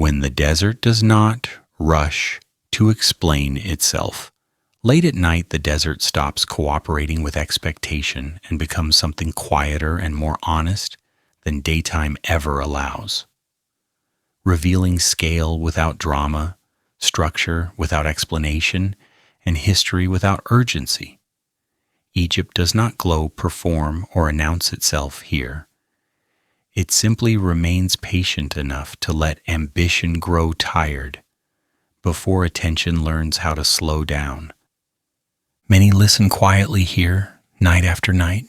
when the desert does not rush to explain itself. Late at night, the desert stops cooperating with expectation and becomes something quieter and more honest than daytime ever allows. Revealing scale without drama, structure without explanation, and history without urgency. Egypt does not glow, perform, or announce itself here. It simply remains patient enough to let ambition grow tired before attention learns how to slow down. Many listen quietly here, night after night.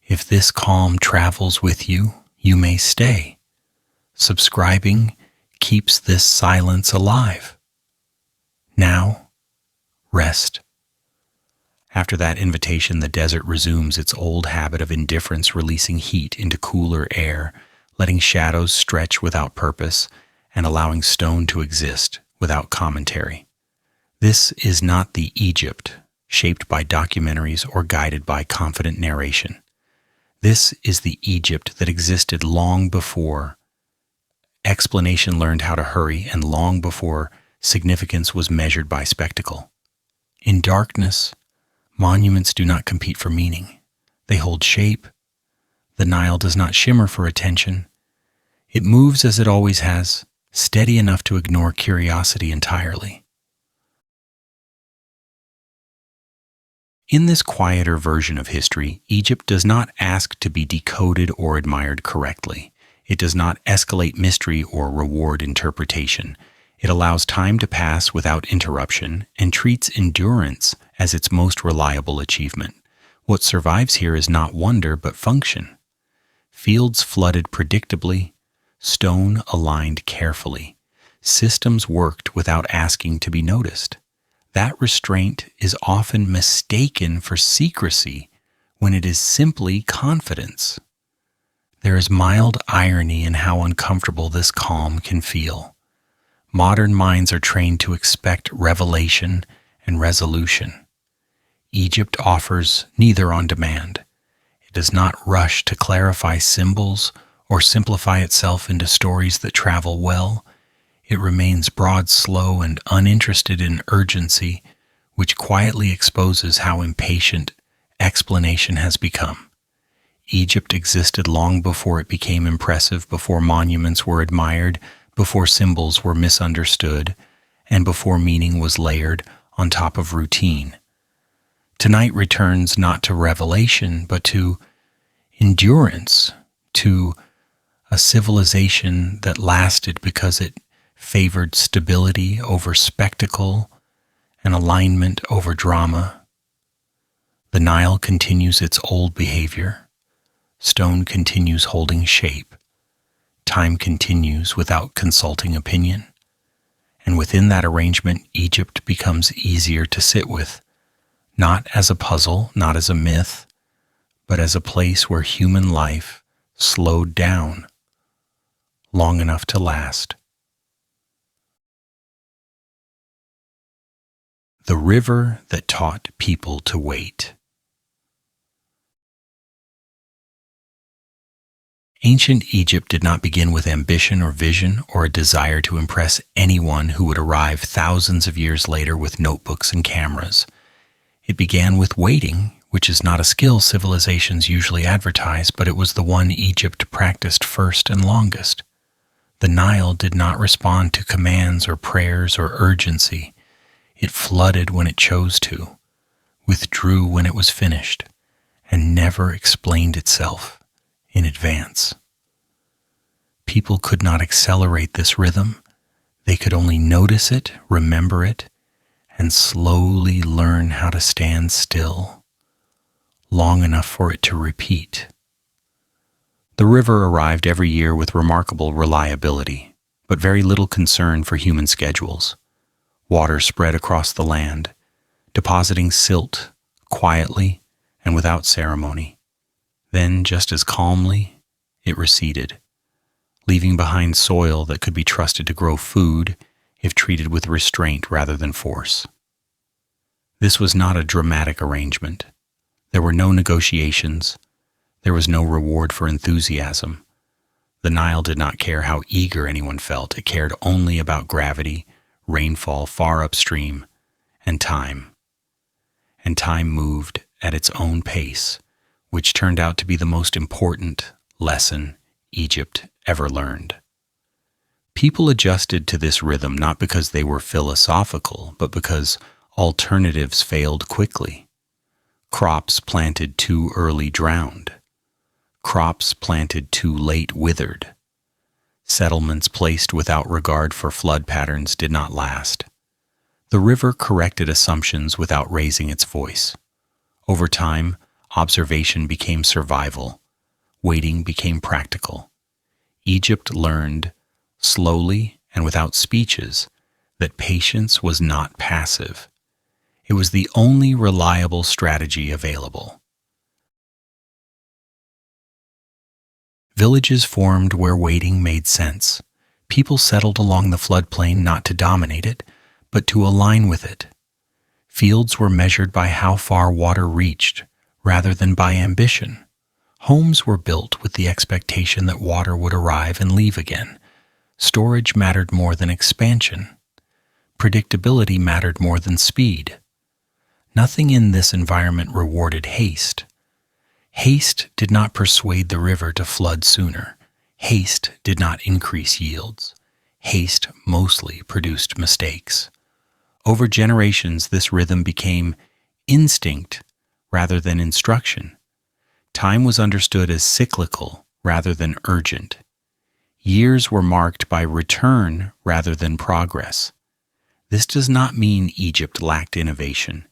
If this calm travels with you, you may stay. Subscribing keeps this silence alive. Now, rest. After that invitation, the desert resumes its old habit of indifference, releasing heat into cooler air, letting shadows stretch without purpose, and allowing stone to exist without commentary. This is not the Egypt shaped by documentaries or guided by confident narration. This is the Egypt that existed long before explanation learned how to hurry and long before significance was measured by spectacle. In darkness, monuments do not compete for meaning. They hold shape. The Nile does not shimmer for attention. It moves as it always has, steady enough to ignore curiosity entirely. In this quieter version of history, Egypt does not ask to be decoded or admired correctly. It does not escalate mystery or reward interpretation. It allows time to pass without interruption and treats endurance as its most reliable achievement. What survives here is not wonder but function. Fields flooded predictably, stone aligned carefully. Systems worked without asking to be noticed. That restraint is often mistaken for secrecy when it is simply confidence. There is mild irony in how uncomfortable this calm can feel. Modern minds are trained to expect revelation and resolution. Egypt offers neither on demand. It does not rush to clarify symbols or simplify itself into stories that travel well. It remains broad, slow, and uninterested in urgency, which quietly exposes how impatient explanation has become. Egypt existed long before it became impressive, before monuments were admired, before symbols were misunderstood, and before meaning was layered on top of routine. Tonight returns not to revelation, but to endurance, to a civilization that lasted because it favored stability over spectacle and alignment over drama. The Nile continues its old behavior. Stone continues holding shape. Time continues without consulting opinion. And within that arrangement, Egypt becomes easier to sit with, not as a puzzle, not as a myth, but as a place where human life slowed down long enough to last. The river that taught people to wait. Ancient Egypt did not begin with ambition or vision or a desire to impress anyone who would arrive thousands of years later with notebooks and cameras. It began with waiting, which is not a skill civilizations usually advertise, but it was the one Egypt practiced first and longest. The Nile did not respond to commands or prayers or urgency. It flooded when it chose to, withdrew when it was finished, and never explained itself in advance. People could not accelerate this rhythm. They could only notice it, remember it, and slowly learn how to stand still, long enough for it to repeat. The river arrived every year with remarkable reliability, but very little concern for human schedules. Water spread across the land, depositing silt quietly and without ceremony. Then, just as calmly, it receded, leaving behind soil that could be trusted to grow food if treated with restraint rather than force. This was not a dramatic arrangement. There were no negotiations. There was no reward for enthusiasm. The Nile did not care how eager anyone felt. It cared only about gravity, rainfall far upstream, and time. And time moved at its own pace, which turned out to be the most important lesson Egypt ever learned. People adjusted to this rhythm not because they were philosophical, but because alternatives failed quickly. Crops planted too early drowned. Crops planted too late withered. Settlements placed without regard for flood patterns did not last. The river corrected assumptions without raising its voice. Over time, observation became survival. Waiting became practical. Egypt learned, slowly and without speeches, that patience was not passive. It was the only reliable strategy available. Villages formed where waiting made sense. People settled along the floodplain not to dominate it, but to align with it. Fields were measured by how far water reached, rather than by ambition. Homes were built with the expectation that water would arrive and leave again. Storage mattered more than expansion. Predictability mattered more than speed. Nothing in this environment rewarded haste. Haste did not persuade the river to flood sooner. Haste did not increase yields. Haste mostly produced mistakes. Over generations, this rhythm became instinct rather than instruction. Time was understood as cyclical rather than urgent. Years were marked by return rather than progress. This does not mean Egypt lacked innovation.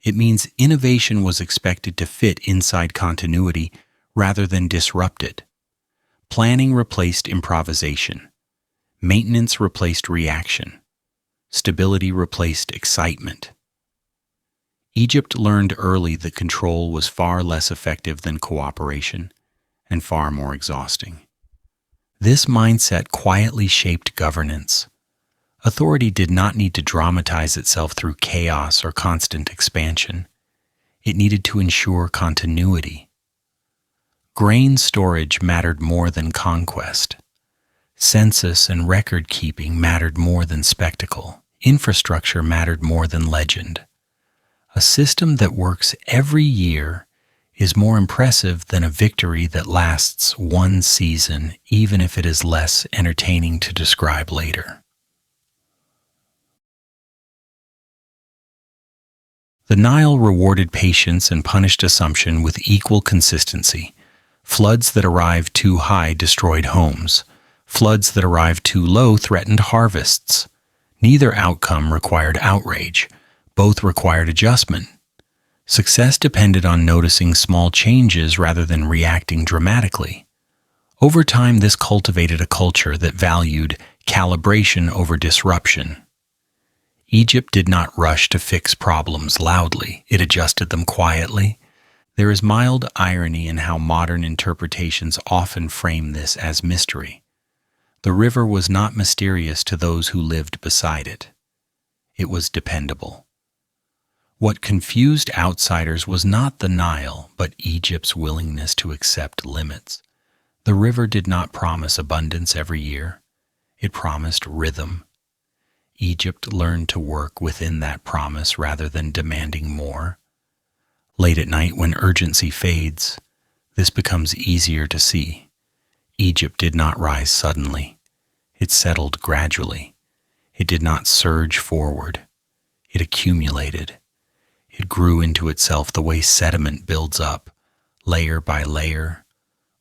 It means innovation was expected to fit inside continuity rather than disrupt it. Planning replaced improvisation. Maintenance replaced reaction. Stability replaced excitement. Egypt learned early that control was far less effective than cooperation and far more exhausting. This mindset quietly shaped governance. Authority did not need to dramatize itself through chaos or constant expansion. It needed to ensure continuity. Grain storage mattered more than conquest. Census and record keeping mattered more than spectacle. Infrastructure mattered more than legend. A system that works every year is more impressive than a victory that lasts one season, even if it is less entertaining to describe later. The Nile rewarded patience and punished assumption with equal consistency. Floods that arrived too high destroyed homes. Floods that arrived too low threatened harvests. Neither outcome required outrage. Both required adjustment. Success depended on noticing small changes rather than reacting dramatically. Over time, this cultivated a culture that valued calibration over disruption. Egypt did not rush to fix problems loudly. It adjusted them quietly. There is mild irony in how modern interpretations often frame this as mystery. The river was not mysterious to those who lived beside it. It was dependable. What confused outsiders was not the Nile, but Egypt's willingness to accept limits. The river did not promise abundance every year. It promised rhythm. Egypt learned to work within that promise rather than demanding more. Late at night, when urgency fades, this becomes easier to see. Egypt did not rise suddenly. It settled gradually. It did not surge forward. It accumulated. It grew into itself the way sediment builds up, layer by layer,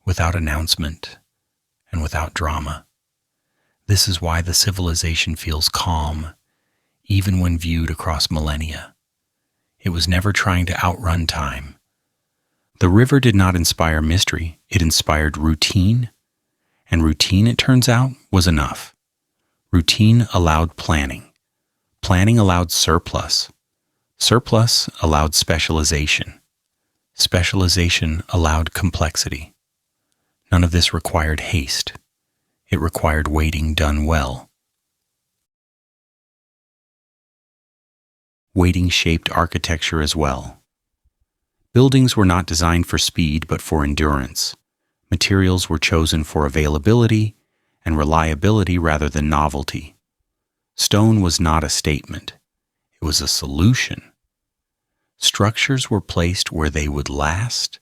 without announcement and without drama. This is why the civilization feels calm, even when viewed across millennia. It was never trying to outrun time. The river did not inspire mystery, it inspired routine, and routine, it turns out, was enough. Routine allowed planning. Planning allowed surplus. Surplus allowed specialization. Specialization allowed complexity. None of this required haste. It required waiting done well. Waiting shaped architecture as well. Buildings were not designed for speed but for endurance. Materials were chosen for availability and reliability rather than novelty. Stone was not a statement. It was a solution. Structures were placed where they would last,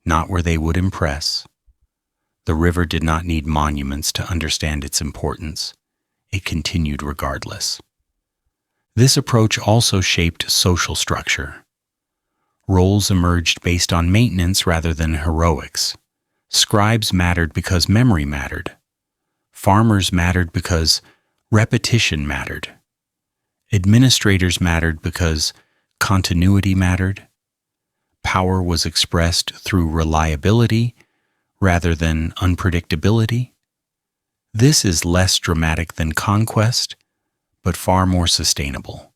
not where they would impress. The river did not need monuments to understand its importance. It continued regardless. This approach also shaped social structure. Roles emerged based on maintenance rather than heroics. Scribes mattered because memory mattered. Farmers mattered because repetition mattered. Administrators mattered because continuity mattered. Power was expressed through reliability rather than unpredictability. This is less dramatic than conquest, but far more sustainable.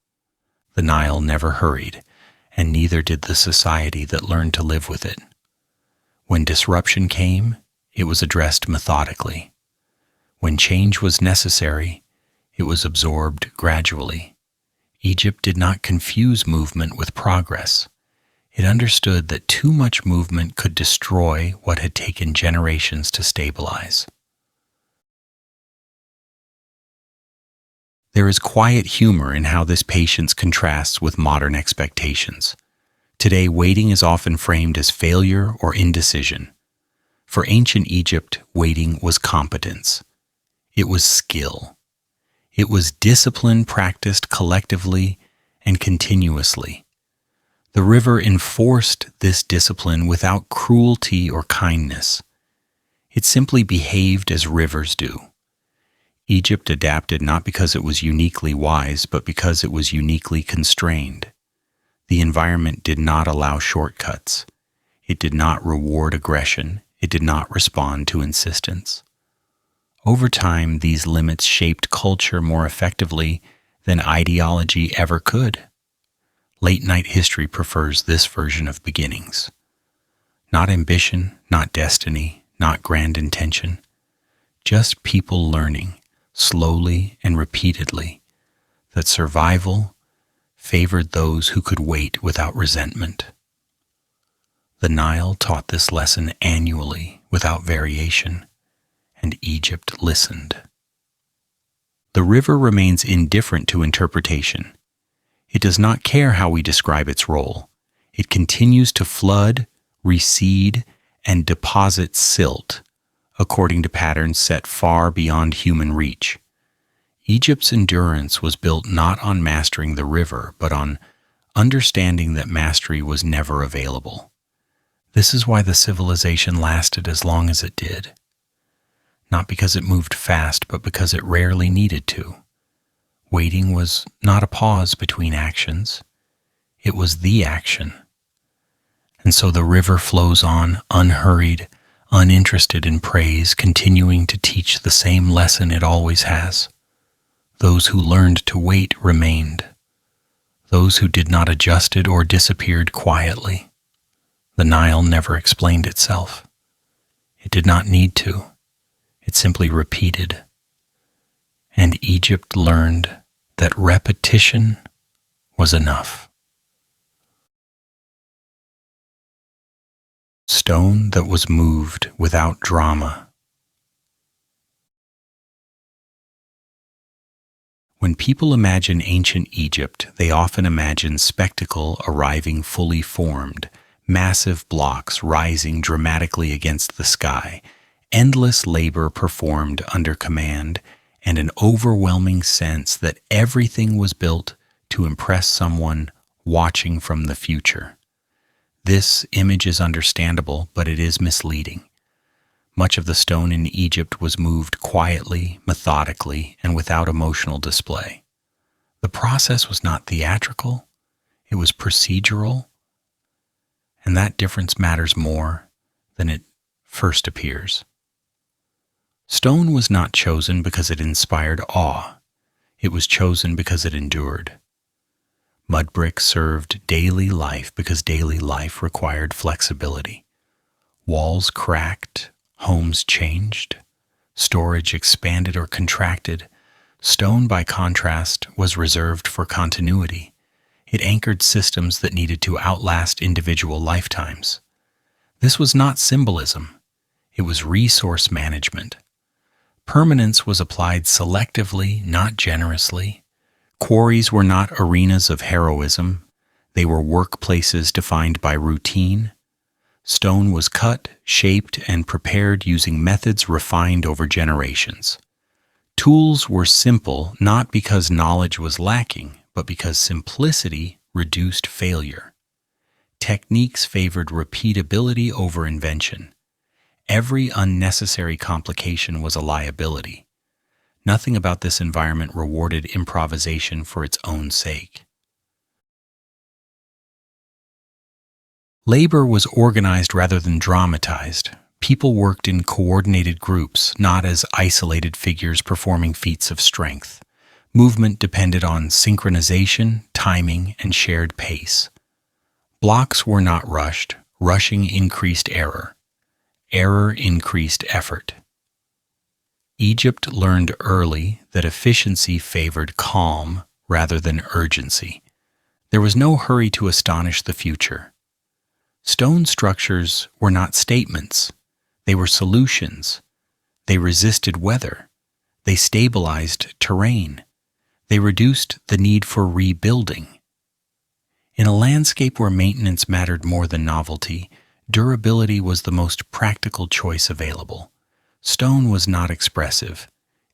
The Nile never hurried, and neither did the society that learned to live with it. When disruption came, it was addressed methodically. When change was necessary, it was absorbed gradually. Egypt did not confuse movement with progress. It understood that too much movement could destroy what had taken generations to stabilize. There is quiet humor in how this patience contrasts with modern expectations. Today, waiting is often framed as failure or indecision. For ancient Egypt, waiting was competence. It was skill. It was discipline practiced collectively and continuously. The river enforced this discipline without cruelty or kindness. It simply behaved as rivers do. Egypt adapted not because it was uniquely wise, but because it was uniquely constrained. The environment did not allow shortcuts. It did not reward aggression. It did not respond to insistence. Over time, these limits shaped culture more effectively than ideology ever could. Late-night history prefers this version of beginnings. Not ambition, not destiny, not grand intention. Just people learning, slowly and repeatedly, that survival favored those who could wait without resentment. The Nile taught this lesson annually without variation, and Egypt listened. The river remains indifferent to interpretation. It does not care how we describe its role. It continues to flood, recede, and deposit silt, according to patterns set far beyond human reach. Egypt's endurance was built not on mastering the river, but on understanding that mastery was never available. This is why the civilization lasted as long as it did. Not because it moved fast, but because it rarely needed to. Waiting was not a pause between actions. It was the action. And so the river flows on, unhurried, uninterested in praise, continuing to teach the same lesson it always has. Those who learned to wait remained. Those who did not adjusted or disappeared quietly. The Nile never explained itself. It did not need to. It simply repeated. And Egypt learned that repetition was enough. Stone that was moved without drama. When people imagine ancient Egypt, they often imagine spectacle arriving fully formed, massive blocks rising dramatically against the sky, endless labor performed under command, and an overwhelming sense that everything was built to impress someone watching from the future. This image is understandable, but it is misleading. Much of the stone in Egypt was moved quietly, methodically, and without emotional display. The process was not theatrical, it was procedural, and that difference matters more than it first appears. Stone was not chosen because it inspired awe. It was chosen because it endured. Mud bricks served daily life because daily life required flexibility. Walls cracked, homes changed, storage expanded or contracted. Stone, by contrast, was reserved for continuity. It anchored systems that needed to outlast individual lifetimes. This was not symbolism. It was resource management. Permanence was applied selectively, not generously. Quarries were not arenas of heroism. They were workplaces defined by routine. Stone was cut, shaped, and prepared using methods refined over generations. Tools were simple not because knowledge was lacking, but because simplicity reduced failure. Techniques favored repeatability over invention. Every unnecessary complication was a liability. Nothing about this environment rewarded improvisation for its own sake. Labor was organized rather than dramatized. People worked in coordinated groups, not as isolated figures performing feats of strength. Movement depended on synchronization, timing, and shared pace. Blocks were not rushed. Rushing increased error. Error increased effort. Egypt learned early that efficiency favored calm rather than urgency. There was no hurry to astonish the future. Stone structures were not statements. They were solutions. They resisted weather. They stabilized terrain. They reduced the need for rebuilding. In a landscape where maintenance mattered more than novelty, durability was the most practical choice available. Stone was not expressive.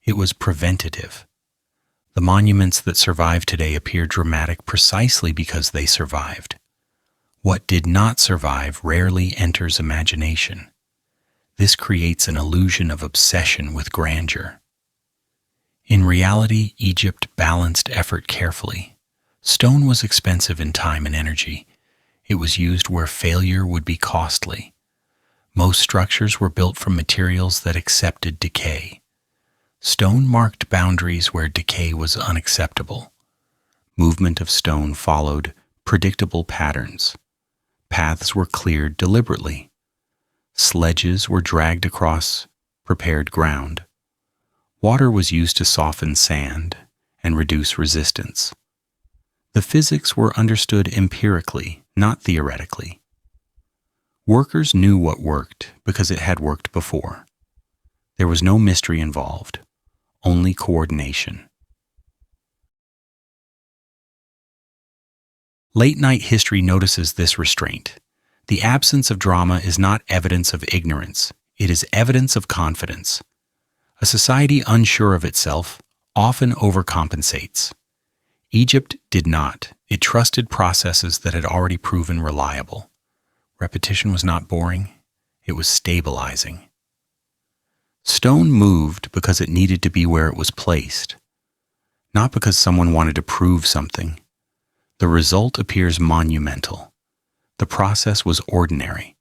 It was preventative. The monuments that survive today appear dramatic precisely because they survived. What did not survive rarely enters imagination. This creates an illusion of obsession with grandeur. In reality, Egypt balanced effort carefully. Stone was expensive in time and energy. It was used where failure would be costly. Most structures were built from materials that accepted decay. Stone marked boundaries where decay was unacceptable. Movement of stone followed predictable patterns. Paths were cleared deliberately. Sledges were dragged across prepared ground. Water was used to soften sand and reduce resistance. The physics were understood empirically, not theoretically. Workers knew what worked because it had worked before. There was no mystery involved, only coordination. Late-night history notices this restraint. The absence of drama is not evidence of ignorance. It is evidence of confidence. A society unsure of itself often overcompensates. Egypt did not. It trusted processes that had already proven reliable. Repetition was not boring. It was stabilizing. Stone moved because it needed to be where it was placed, not because someone wanted to prove something. The result appears monumental. The process was ordinary.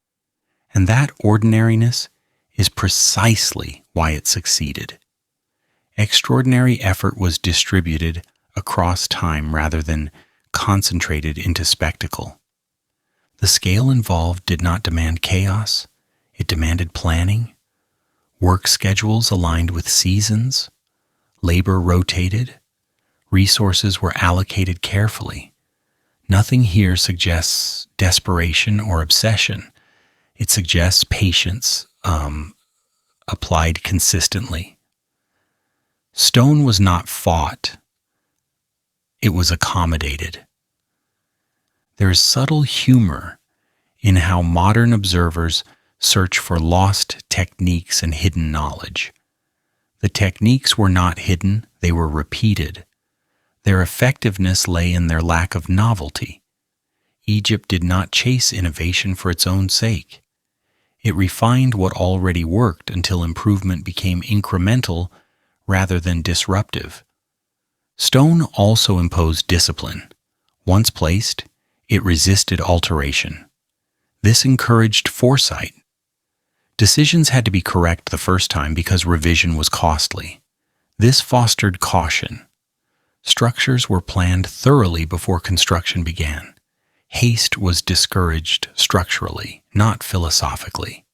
And that ordinariness is precisely why it succeeded. Extraordinary effort was distributed across time rather than concentrated into spectacle. The scale involved did not demand chaos. It demanded planning. Work schedules aligned with seasons. Labor rotated. Resources were allocated carefully. Nothing here suggests desperation or obsession. It suggests patience, applied consistently. Stone was not fought. It was accommodated. There is subtle humor in how modern observers search for lost techniques and hidden knowledge. The techniques were not hidden, they were repeated. Their effectiveness lay in their lack of novelty. Egypt did not chase innovation for its own sake. It refined what already worked until improvement became incremental rather than disruptive. Stone also imposed discipline. Once placed, it resisted alteration. This encouraged foresight. Decisions had to be correct the first time because revision was costly. This fostered caution. Structures were planned thoroughly before construction began. Haste was discouraged structurally, not philosophically.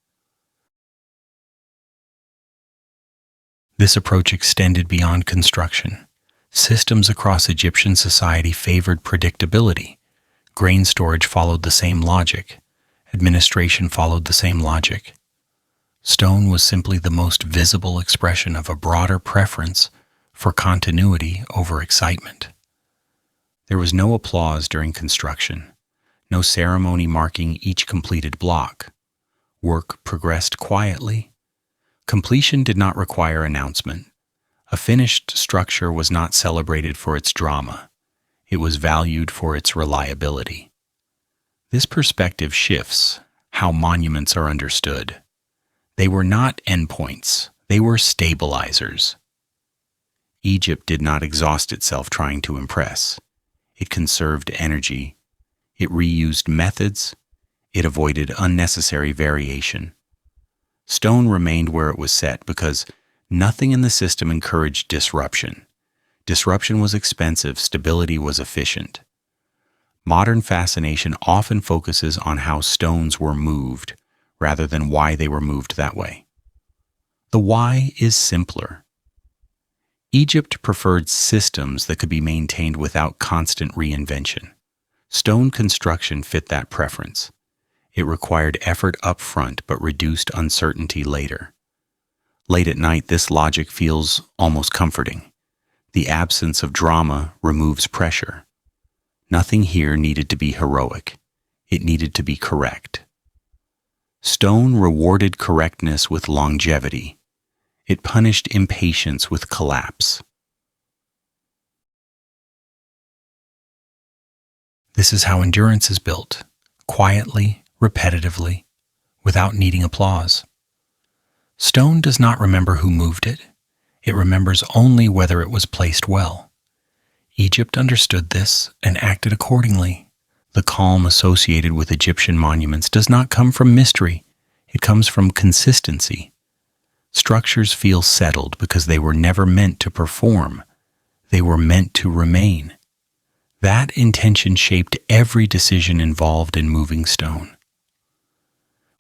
This approach extended beyond construction. Systems across Egyptian society favored predictability. Grain storage followed the same logic. Administration followed the same logic. Stone was simply the most visible expression of a broader preference for continuity over excitement. There was no applause during construction, no ceremony marking each completed block. Work progressed quietly. Completion did not require announcement. A finished structure was not celebrated for its drama. It was valued for its reliability. This perspective shifts how monuments are understood. They were not endpoints, they were stabilizers. Egypt did not exhaust itself trying to impress. It conserved energy. It reused methods. It avoided unnecessary variation. Stone remained where it was set because nothing in the system encouraged disruption. Disruption was expensive, stability was efficient. Modern fascination often focuses on how stones were moved rather than why they were moved that way. The why is simpler. Egypt preferred systems that could be maintained without constant reinvention. Stone construction fit that preference. It required effort up front but reduced uncertainty later. Late at night, this logic feels almost comforting. The absence of drama removes pressure. Nothing here needed to be heroic. It needed to be correct. Stone rewarded correctness with longevity. It punished impatience with collapse. This is how endurance is built, quietly, repetitively, without needing applause. Stone does not remember who moved it. It remembers only whether it was placed well. Egypt understood this and acted accordingly. The calm associated with Egyptian monuments does not come from mystery. It comes from consistency. Structures feel settled because they were never meant to perform. They were meant to remain. That intention shaped every decision involved in moving stone.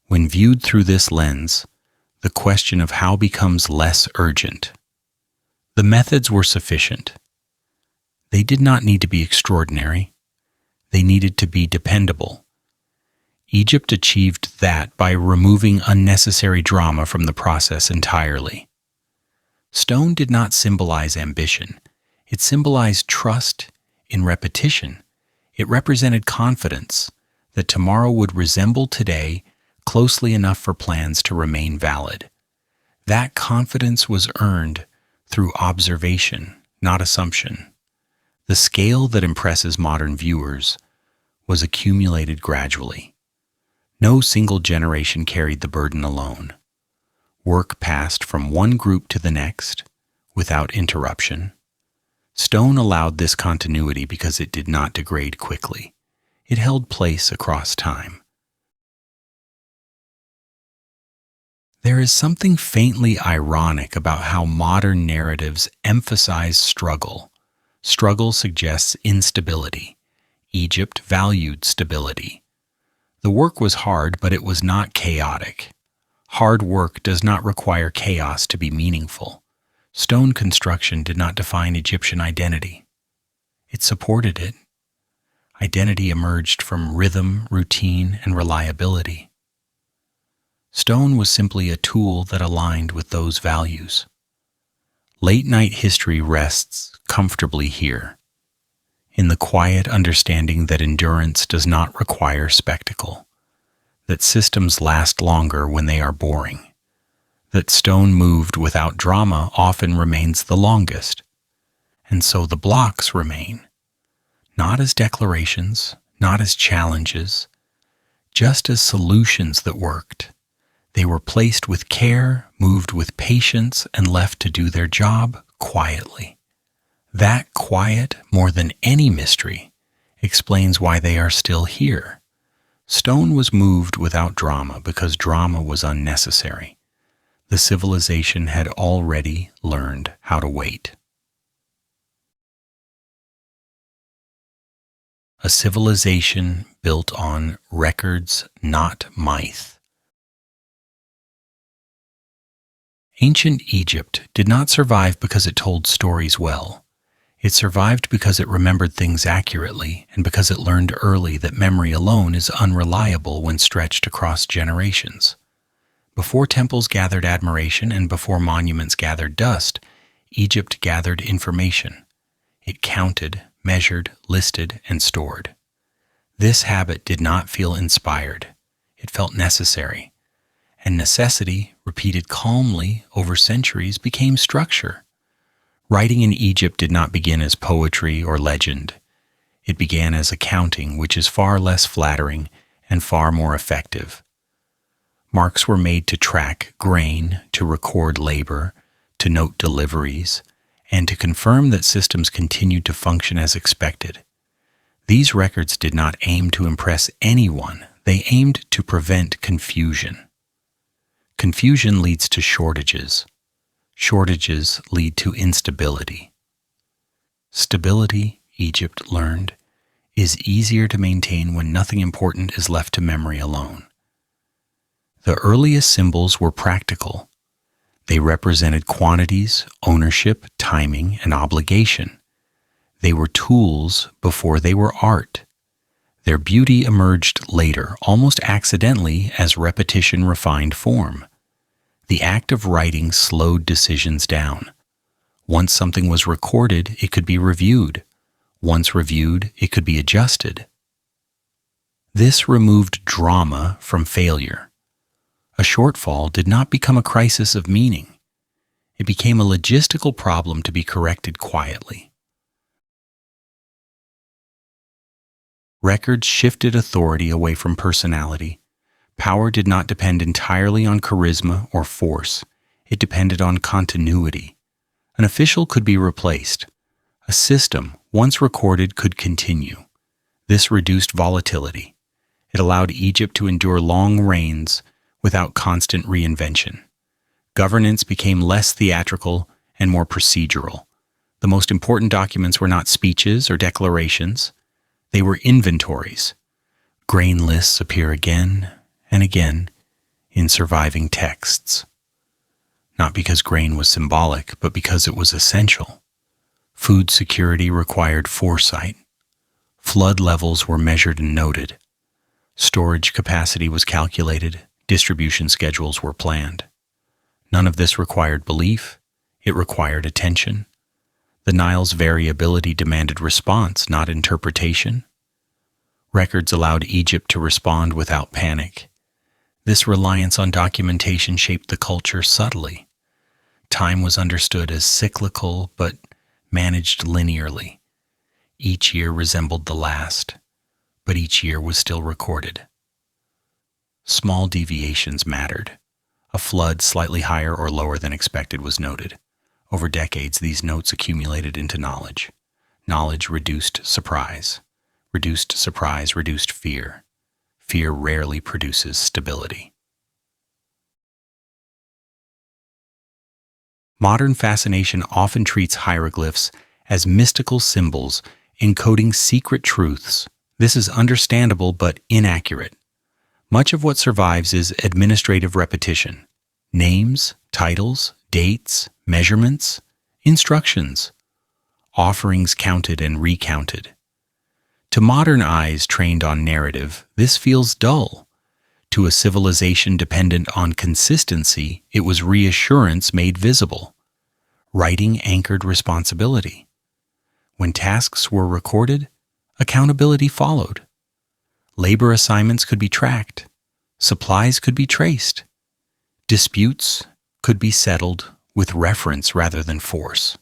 When viewed through this lens, the question of how becomes less urgent. The methods were sufficient. They did not need to be extraordinary. They needed to be dependable. Egypt achieved that by removing unnecessary drama from the process entirely. Stone did not symbolize ambition. It symbolized trust in repetition. It represented confidence that tomorrow would resemble today closely enough for plans to remain valid. That confidence was earned through observation, not assumption. The scale that impresses modern viewers was accumulated gradually. No single generation carried the burden alone. Work passed from one group to the next without interruption. Stone allowed this continuity because it did not degrade quickly. It held place across time. There is something faintly ironic about how modern narratives emphasize struggle. Struggle suggests instability. Egypt valued stability. The work was hard, but it was not chaotic. Hard work does not require chaos to be meaningful. Stone construction did not define Egyptian identity. It supported it. Identity emerged from rhythm, routine, and reliability. Stone was simply a tool that aligned with those values. Late-night history rests comfortably here, in the quiet understanding that endurance does not require spectacle, that systems last longer when they are boring, that stone moved without drama often remains the longest, and so the blocks remain, not as declarations, not as challenges, just as solutions that worked. They were placed with care, moved with patience, and left to do their job quietly. That quiet, more than any mystery, explains why they are still here. Stone was moved without drama because drama was unnecessary. The civilization had already learned how to wait. A civilization built on records, not myth. Ancient Egypt did not survive because it told stories well. It survived because it remembered things accurately and because it learned early that memory alone is unreliable when stretched across generations. Before temples gathered admiration and before monuments gathered dust, Egypt gathered information. It counted, measured, listed, and stored. This habit did not feel inspired. It felt necessary. And necessity, repeated calmly over centuries, became structure. Writing in Egypt did not begin as poetry or legend. It began as accounting, which is far less flattering and far more effective. Marks were made to track grain, to record labor, to note deliveries, and to confirm that systems continued to function as expected. These records did not aim to impress anyone. They aimed to prevent confusion. Confusion leads to shortages. Shortages lead to instability. Stability, Egypt learned, is easier to maintain when nothing important is left to memory alone. The earliest symbols were practical. They represented quantities, ownership, timing, and obligation. They were tools before they were art. Their beauty emerged later, almost accidentally, as repetition refined form. The act of writing slowed decisions down. Once something was recorded, it could be reviewed. Once reviewed, it could be adjusted. This removed drama from failure. A shortfall did not become a crisis of meaning. It became a logistical problem to be corrected quietly. Records shifted authority away from personality. Power did not depend entirely on charisma or force. It depended on continuity. An official could be replaced. A system, once recorded, could continue. This reduced volatility. It allowed Egypt to endure long reigns without constant reinvention. Governance became less theatrical and more procedural. The most important documents were not speeches or declarations. They were inventories. Grain lists appear again and again in surviving texts. Not because grain was symbolic, but because it was essential. Food security required foresight. Flood levels were measured and noted. Storage capacity was calculated. Distribution schedules were planned. None of this required belief. It required attention. The Nile's variability demanded response, not interpretation. Records allowed Egypt to respond without panic. This reliance on documentation shaped the culture subtly. Time was understood as cyclical, but managed linearly. Each year resembled the last, but each year was still recorded. Small deviations mattered. A flood slightly higher or lower than expected was noted. Over decades, these notes accumulated into knowledge. Knowledge reduced surprise. Reduced surprise reduced fear. Fear rarely produces stability. Modern fascination often treats hieroglyphs as mystical symbols encoding secret truths. This is understandable but inaccurate. Much of what survives is administrative repetition. Names, titles, dates, measurements, instructions. Offerings counted and recounted. To modern eyes trained on narrative, this feels dull. To a civilization dependent on consistency, it was reassurance made visible. Writing anchored responsibility. When tasks were recorded, accountability followed. Labor assignments could be tracked. Supplies could be traced. Disputes could be settled with reference rather than force.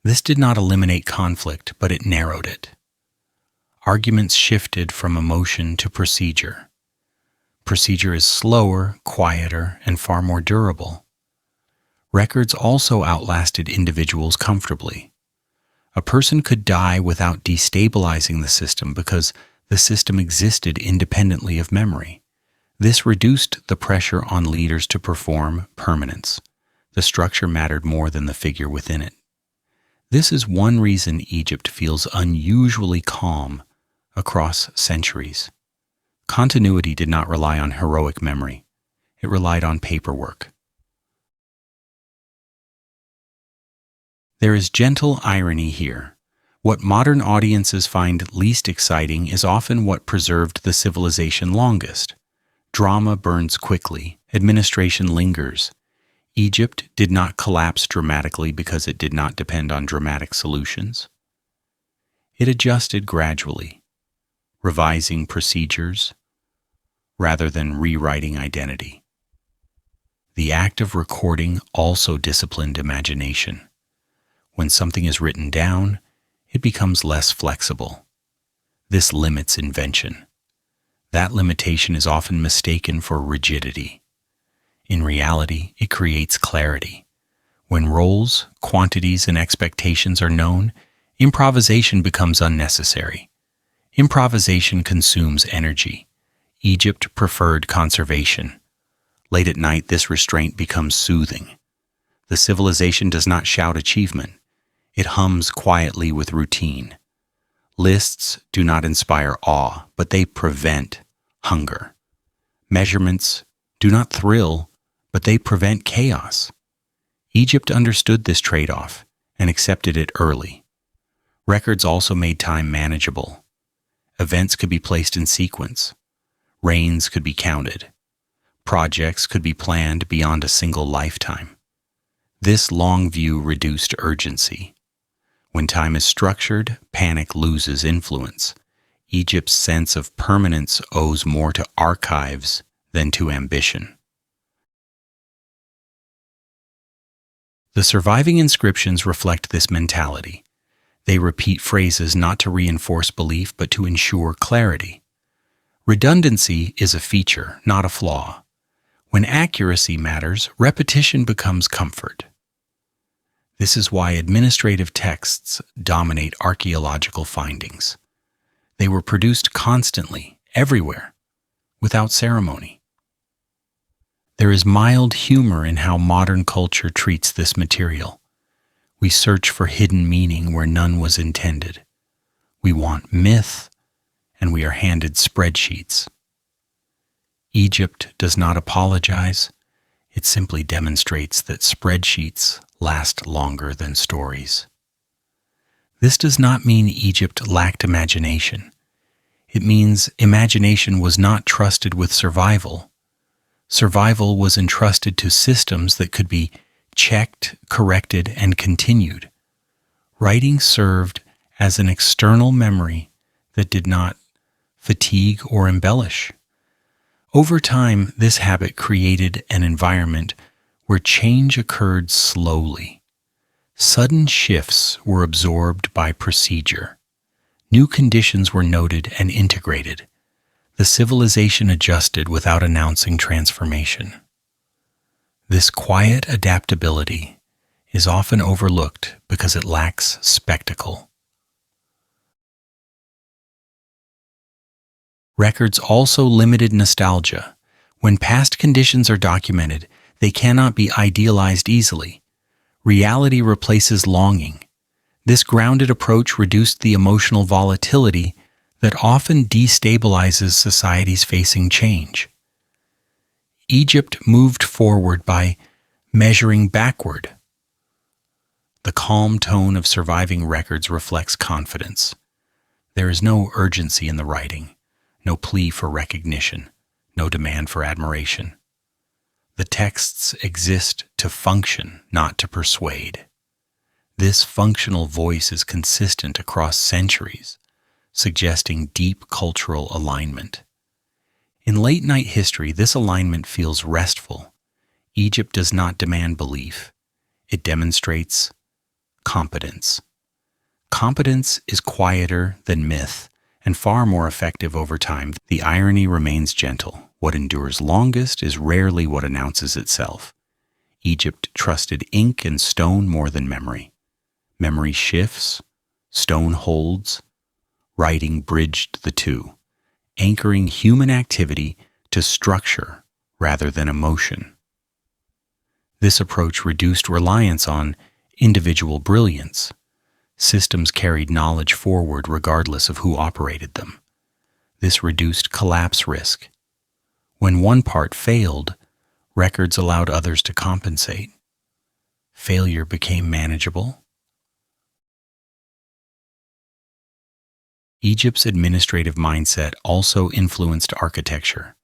This did not eliminate conflict, but it narrowed it. Arguments shifted from emotion to procedure. Procedure is slower, quieter, and far more durable. Records also outlasted individuals comfortably. A person could die without destabilizing the system because the system existed independently of memory. This reduced the pressure on leaders to perform permanence. The structure mattered more than the figure within it. This is one reason Egypt feels unusually calm across centuries. Continuity did not rely on heroic memory. It relied on paperwork. There is gentle irony here. What modern audiences find least exciting is often what preserved the civilization longest. Drama burns quickly, administration lingers. Egypt did not collapse dramatically because it did not depend on dramatic solutions. It adjusted gradually, revising procedures rather than rewriting identity. The act of recording also disciplined imagination. When something is written down, it becomes less flexible. This limits invention. That limitation is often mistaken for rigidity. In reality, it creates clarity. When roles, quantities, and expectations are known, improvisation becomes unnecessary. Improvisation consumes energy. Egypt preferred conservation. Late at night, this restraint becomes soothing. The civilization does not shout achievement. It hums quietly with routine. Lists do not inspire awe, but they prevent hunger. Measurements do not thrill, but they prevent chaos. Egypt understood this trade-off and accepted it early. Records also made time manageable. Events could be placed in sequence. Rains could be counted. Projects could be planned beyond a single lifetime. This long view reduced urgency. When time is structured, panic loses influence. Egypt's sense of permanence owes more to archives than to ambition. The surviving inscriptions reflect this mentality. They repeat phrases not to reinforce belief but to ensure clarity. Redundancy is a feature, not a flaw. When accuracy matters, repetition becomes comfort. This is why administrative texts dominate archaeological findings. They were produced constantly, everywhere, without ceremony. There is mild humor in how modern culture treats this material. We search for hidden meaning where none was intended. We want myth, and we are handed spreadsheets. Egypt does not apologize. It simply demonstrates that spreadsheets last longer than stories. This does not mean Egypt lacked imagination. It means imagination was not trusted with survival. Survival was entrusted to systems that could be checked, corrected, and continued. Writing served as an external memory that did not fatigue or embellish. Over time, this habit created an environment where change occurred slowly. Sudden shifts were absorbed by procedure. New conditions were noted and integrated. The civilization adjusted without announcing transformation. This quiet adaptability is often overlooked because it lacks spectacle. Records also limited nostalgia. When past conditions are documented, they cannot be idealized easily. Reality replaces longing. This grounded approach reduced the emotional volatility that often destabilizes societies facing change. Egypt moved forward by measuring backward. The calm tone of surviving records reflects confidence. There is no urgency in the writing, no plea for recognition, no demand for admiration. The texts exist to function, not to persuade. This functional voice is consistent across centuries, suggesting deep cultural alignment. In late-night history, this alignment feels restful. Egypt does not demand belief. It demonstrates competence. Competence is quieter than myth and far more effective over time. The irony remains gentle. What endures longest is rarely what announces itself. Egypt trusted ink and stone more than memory. Memory shifts, stone holds, writing bridged the two, anchoring human activity to structure rather than emotion. This approach reduced reliance on individual brilliance. Systems carried knowledge forward regardless of who operated them. This reduced collapse risk. When one part failed, records allowed others to compensate. Failure became manageable. Egypt's administrative mindset also influenced architecture.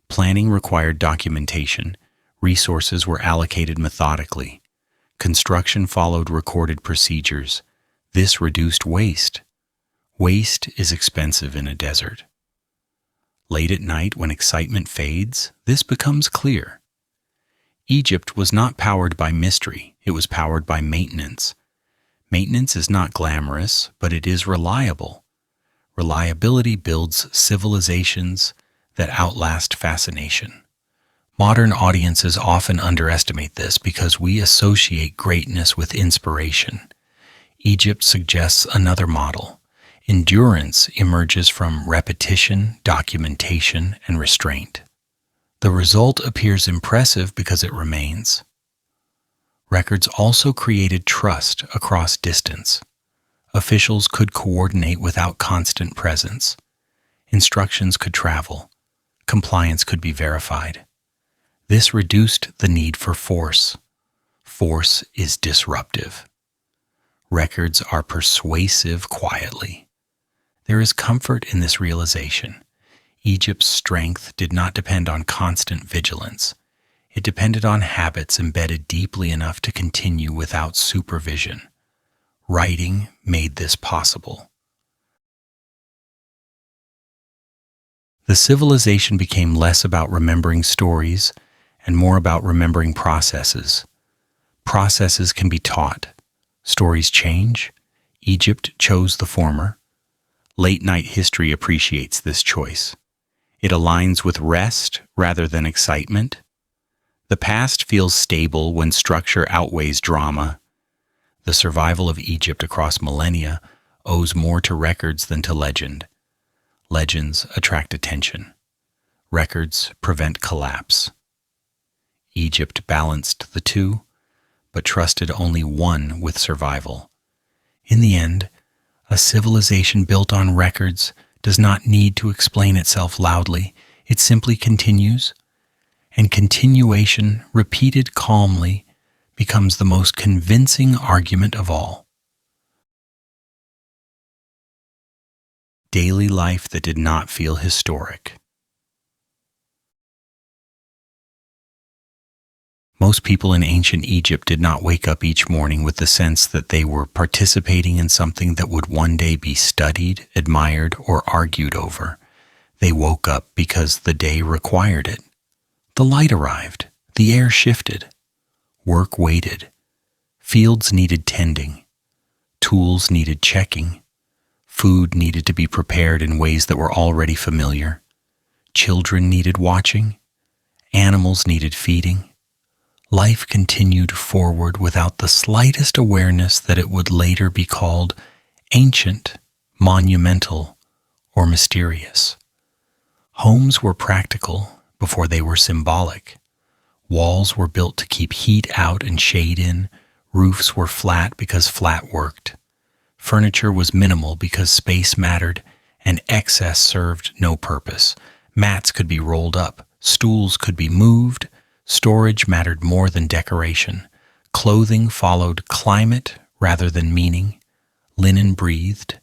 Planning required documentation. Resources were allocated methodically. Construction followed recorded procedures. This reduced waste. Waste is expensive in a desert. Late at night, when excitement fades, this becomes clear. Egypt was not powered by mystery, it was powered by maintenance. Maintenance is not glamorous, but it is reliable. Reliability builds civilizations that outlast fascination. Modern audiences often underestimate this because we associate greatness with inspiration. Egypt suggests another model. Endurance emerges from repetition, documentation, and restraint. The result appears impressive because it remains. Records also created trust across distance. Officials could coordinate without constant presence. Instructions could travel. Compliance could be verified. This reduced the need for force. Force is disruptive. Records are persuasive quietly. There is comfort in this realization. Egypt's strength did not depend on constant vigilance. It depended on habits embedded deeply enough to continue without supervision. Writing made this possible. The civilization became less about remembering stories and more about remembering processes. Processes can be taught. Stories change. Egypt chose the former. Late-night history appreciates this choice. It aligns with rest rather than excitement. The past feels stable when structure outweighs drama. The survival of Egypt across millennia owes more to records than to legend. Legends attract attention. Records prevent collapse. Egypt balanced the two, but trusted only one with survival. In the end, a civilization built on records does not need to explain itself loudly. It simply continues, and continuation, repeated calmly, becomes the most convincing argument of all. Daily life that did not feel historic. Most people in ancient Egypt did not wake up each morning with the sense that they were participating in something that would one day be studied, admired, or argued over. They woke up because the day required it. The light arrived. The air shifted. Work waited. Fields needed tending. Tools needed checking. Food needed to be prepared in ways that were already familiar. Children needed watching. Animals needed feeding. Life continued forward without the slightest awareness that it would later be called ancient, monumental, or mysterious. Homes were practical before they were symbolic. Walls were built to keep heat out and shade in. Roofs were flat because flat worked. Furniture was minimal because space mattered, and excess served no purpose. Mats could be rolled up. Stools could be moved. Storage mattered more than decoration. Clothing followed climate rather than meaning. Linen breathed.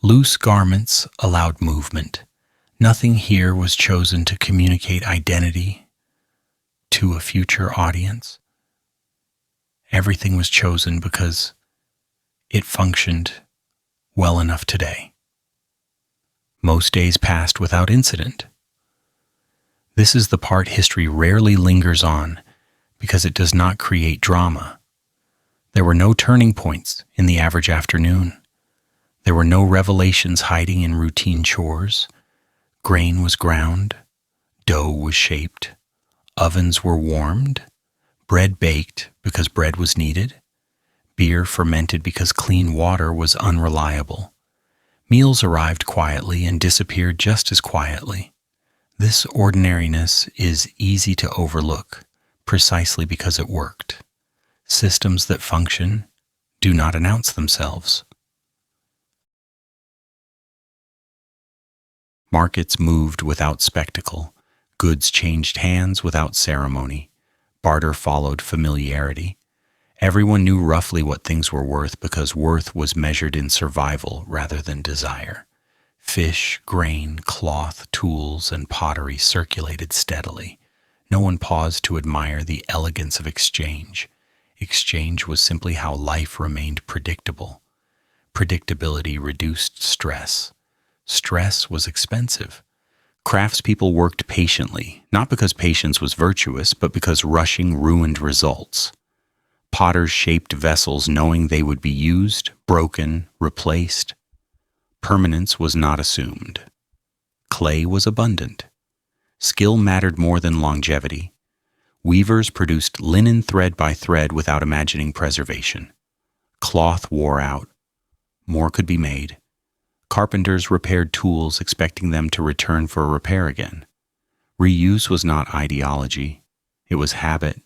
Loose garments allowed movement. Nothing here was chosen to communicate identity to a future audience. Everything was chosen because it functioned well enough today. Most days passed without incident. This is the part history rarely lingers on because it does not create drama. There were no turning points in the average afternoon. There were no revelations hiding in routine chores. Grain was ground. Dough was shaped. Ovens were warmed. Bread baked because bread was needed. Beer fermented because clean water was unreliable. Meals arrived quietly and disappeared just as quietly. This ordinariness is easy to overlook, precisely because it worked. Systems that function do not announce themselves. Markets moved without spectacle. Goods changed hands without ceremony. Barter followed familiarity. Everyone knew roughly what things were worth because worth was measured in survival rather than desire. Fish, grain, cloth, tools, and pottery circulated steadily. No one paused to admire the elegance of exchange. Exchange was simply how life remained predictable. Predictability reduced stress. Stress was expensive. Craftspeople worked patiently, not because patience was virtuous, but because rushing ruined results. Potters shaped vessels knowing they would be used, broken, replaced. Permanence was not assumed. Clay was abundant. Skill mattered more than longevity. Weavers produced linen thread by thread without imagining preservation. Cloth wore out. More could be made. Carpenters repaired tools expecting them to return for repair again. Reuse was not ideology. It was habit.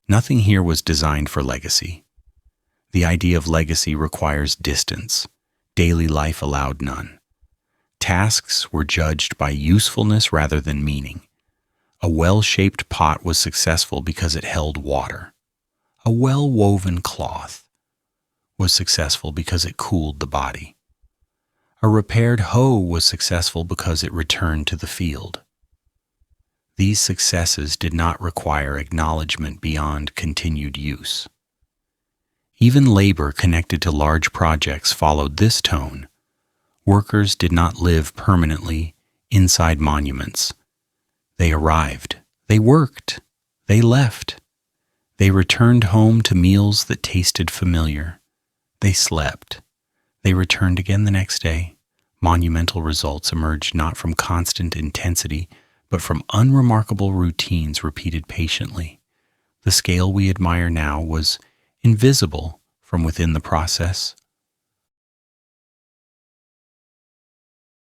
Nothing here was designed for legacy. The idea of legacy requires distance. Daily life allowed none. Tasks were judged by usefulness rather than meaning. A well-shaped pot was successful because it held water. A well-woven cloth was successful because it cooled the body. A repaired hoe was successful because it returned to the field. These successes did not require acknowledgement beyond continued use. Even labor connected to large projects followed this tone. Workers did not live permanently inside monuments. They arrived, they worked, they left. They returned home to meals that tasted familiar. They slept. They returned again the next day. Monumental results emerged not from constant intensity, but from unremarkable routines repeated patiently. The scale we admire now was invisible from within the process.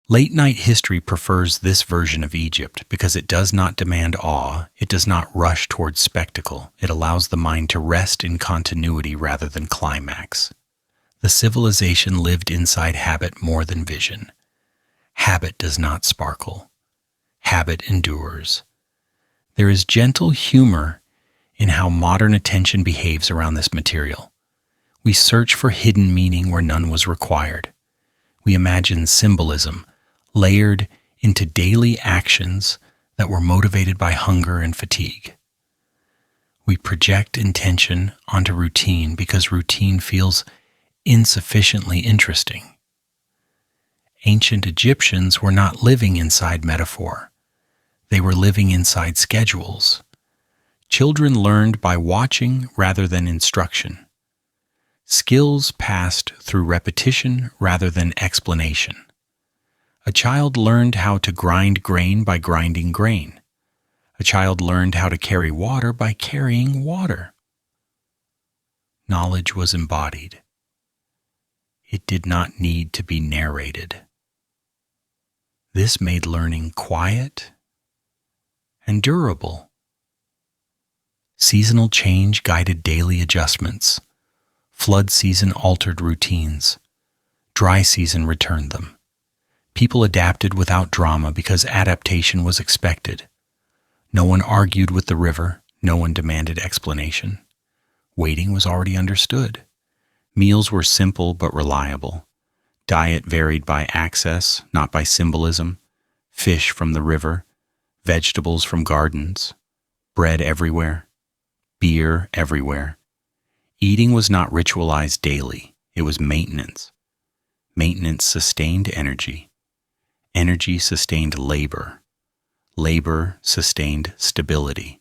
Late-night history prefers this version of Egypt because it does not demand awe, it does not rush towards spectacle, it allows the mind to rest in continuity rather than climax. The civilization lived inside habit more than vision. Habit does not sparkle. Habit endures. There is gentle humor in how modern attention behaves around this material. We search for hidden meaning where none was required. We imagine symbolism layered into daily actions that were motivated by hunger and fatigue. We project intention onto routine because routine feels insufficiently interesting. Ancient Egyptians were not living inside metaphor. They were living inside schedules. Children learned by watching rather than instruction. Skills passed through repetition rather than explanation. A child learned how to grind grain by grinding grain. A child learned how to carry water by carrying water. Knowledge was embodied. It did not need to be narrated. This made learning quiet and durable. Seasonal change guided daily adjustments. Flood season altered routines. Dry season returned them. People adapted without drama because adaptation was expected. No one argued with the river. No one demanded explanation. Waiting was already understood. Meals were simple but reliable. Diet varied by access, not by symbolism. Fish from the river, vegetables from gardens, bread everywhere, beer everywhere. Eating was not ritualized daily. It was maintenance. Maintenance sustained energy. Energy sustained labor. Labor sustained stability.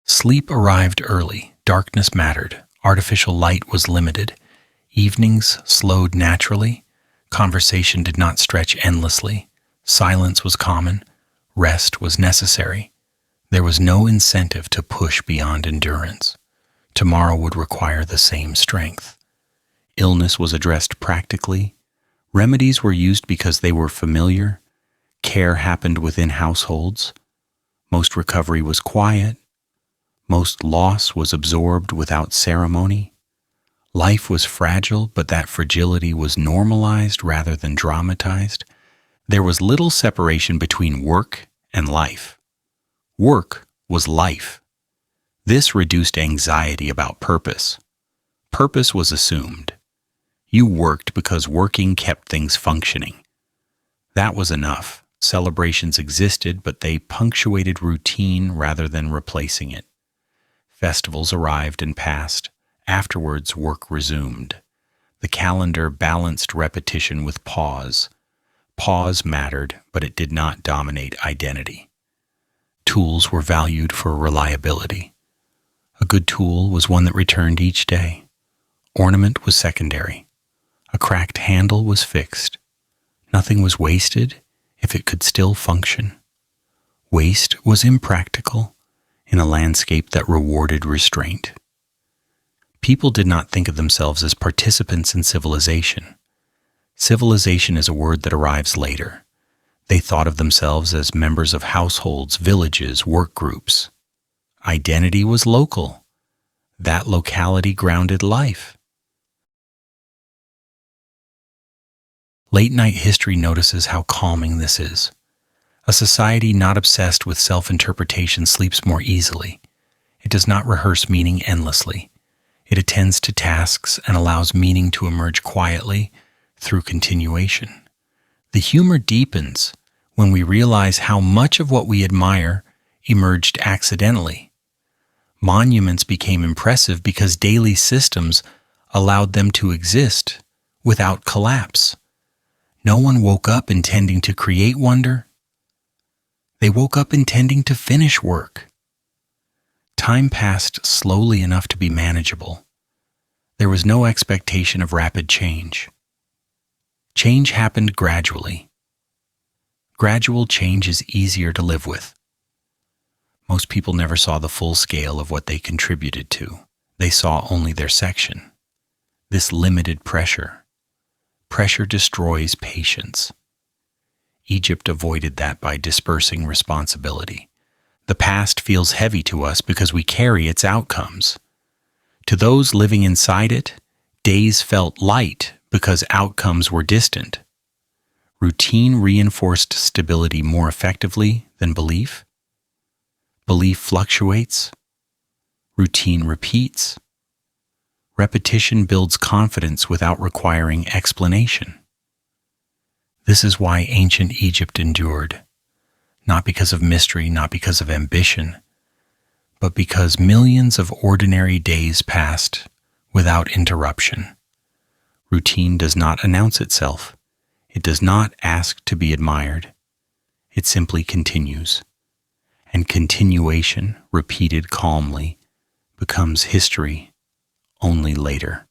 Sleep arrived early. Darkness mattered. Artificial light was limited. Evenings slowed naturally. Conversation did not stretch endlessly. Silence was common. Rest was necessary. There was no incentive to push beyond endurance. Tomorrow would require the same strength. Illness was addressed practically. Remedies were used because they were familiar. Care happened within households. Most recovery was quiet. Most loss was absorbed without ceremony. Life was fragile, but that fragility was normalized rather than dramatized. There was little separation between work and life. Work was life. This reduced anxiety about purpose. Purpose was assumed. You worked because working kept things functioning. That was enough. Celebrations existed, but they punctuated routine rather than replacing it. Festivals arrived and passed. Afterwards, work resumed. The calendar balanced repetition with pause. Pause mattered, but it did not dominate identity. Tools were valued for reliability. A good tool was one that returned each day. Ornament was secondary. A cracked handle was fixed. Nothing was wasted if it could still function. Waste was impractical in a landscape that rewarded restraint. People did not think of themselves as participants in civilization. Civilization is a word that arrives later. They thought of themselves as members of households, villages, work groups. Identity was local. That locality grounded life. Late-night history notices how calming this is. A society not obsessed with self-interpretation sleeps more easily. It does not rehearse meaning endlessly. It attends to tasks and allows meaning to emerge quietly through continuation. The humor deepens when we realize how much of what we admire emerged accidentally. Monuments became impressive because daily systems allowed them to exist without collapse. No one woke up intending to create wonder. They woke up intending to finish work. Time passed slowly enough to be manageable. There was no expectation of rapid change. Change happened gradually. Gradual change is easier to live with. Most people never saw the full scale of what they contributed to. They saw only their section. This limited pressure. Pressure destroys patience. Egypt avoided that by dispersing responsibility. The past feels heavy to us because we carry its outcomes. To those living inside it, days felt light because outcomes were distant. Routine reinforced stability more effectively than belief. Belief fluctuates. Routine repeats. Repetition builds confidence without requiring explanation. This is why ancient Egypt endured, not because of mystery, not because of ambition, but because millions of ordinary days passed without interruption. Routine does not announce itself. It does not ask to be admired. It simply continues. And continuation, repeated calmly, becomes history only later.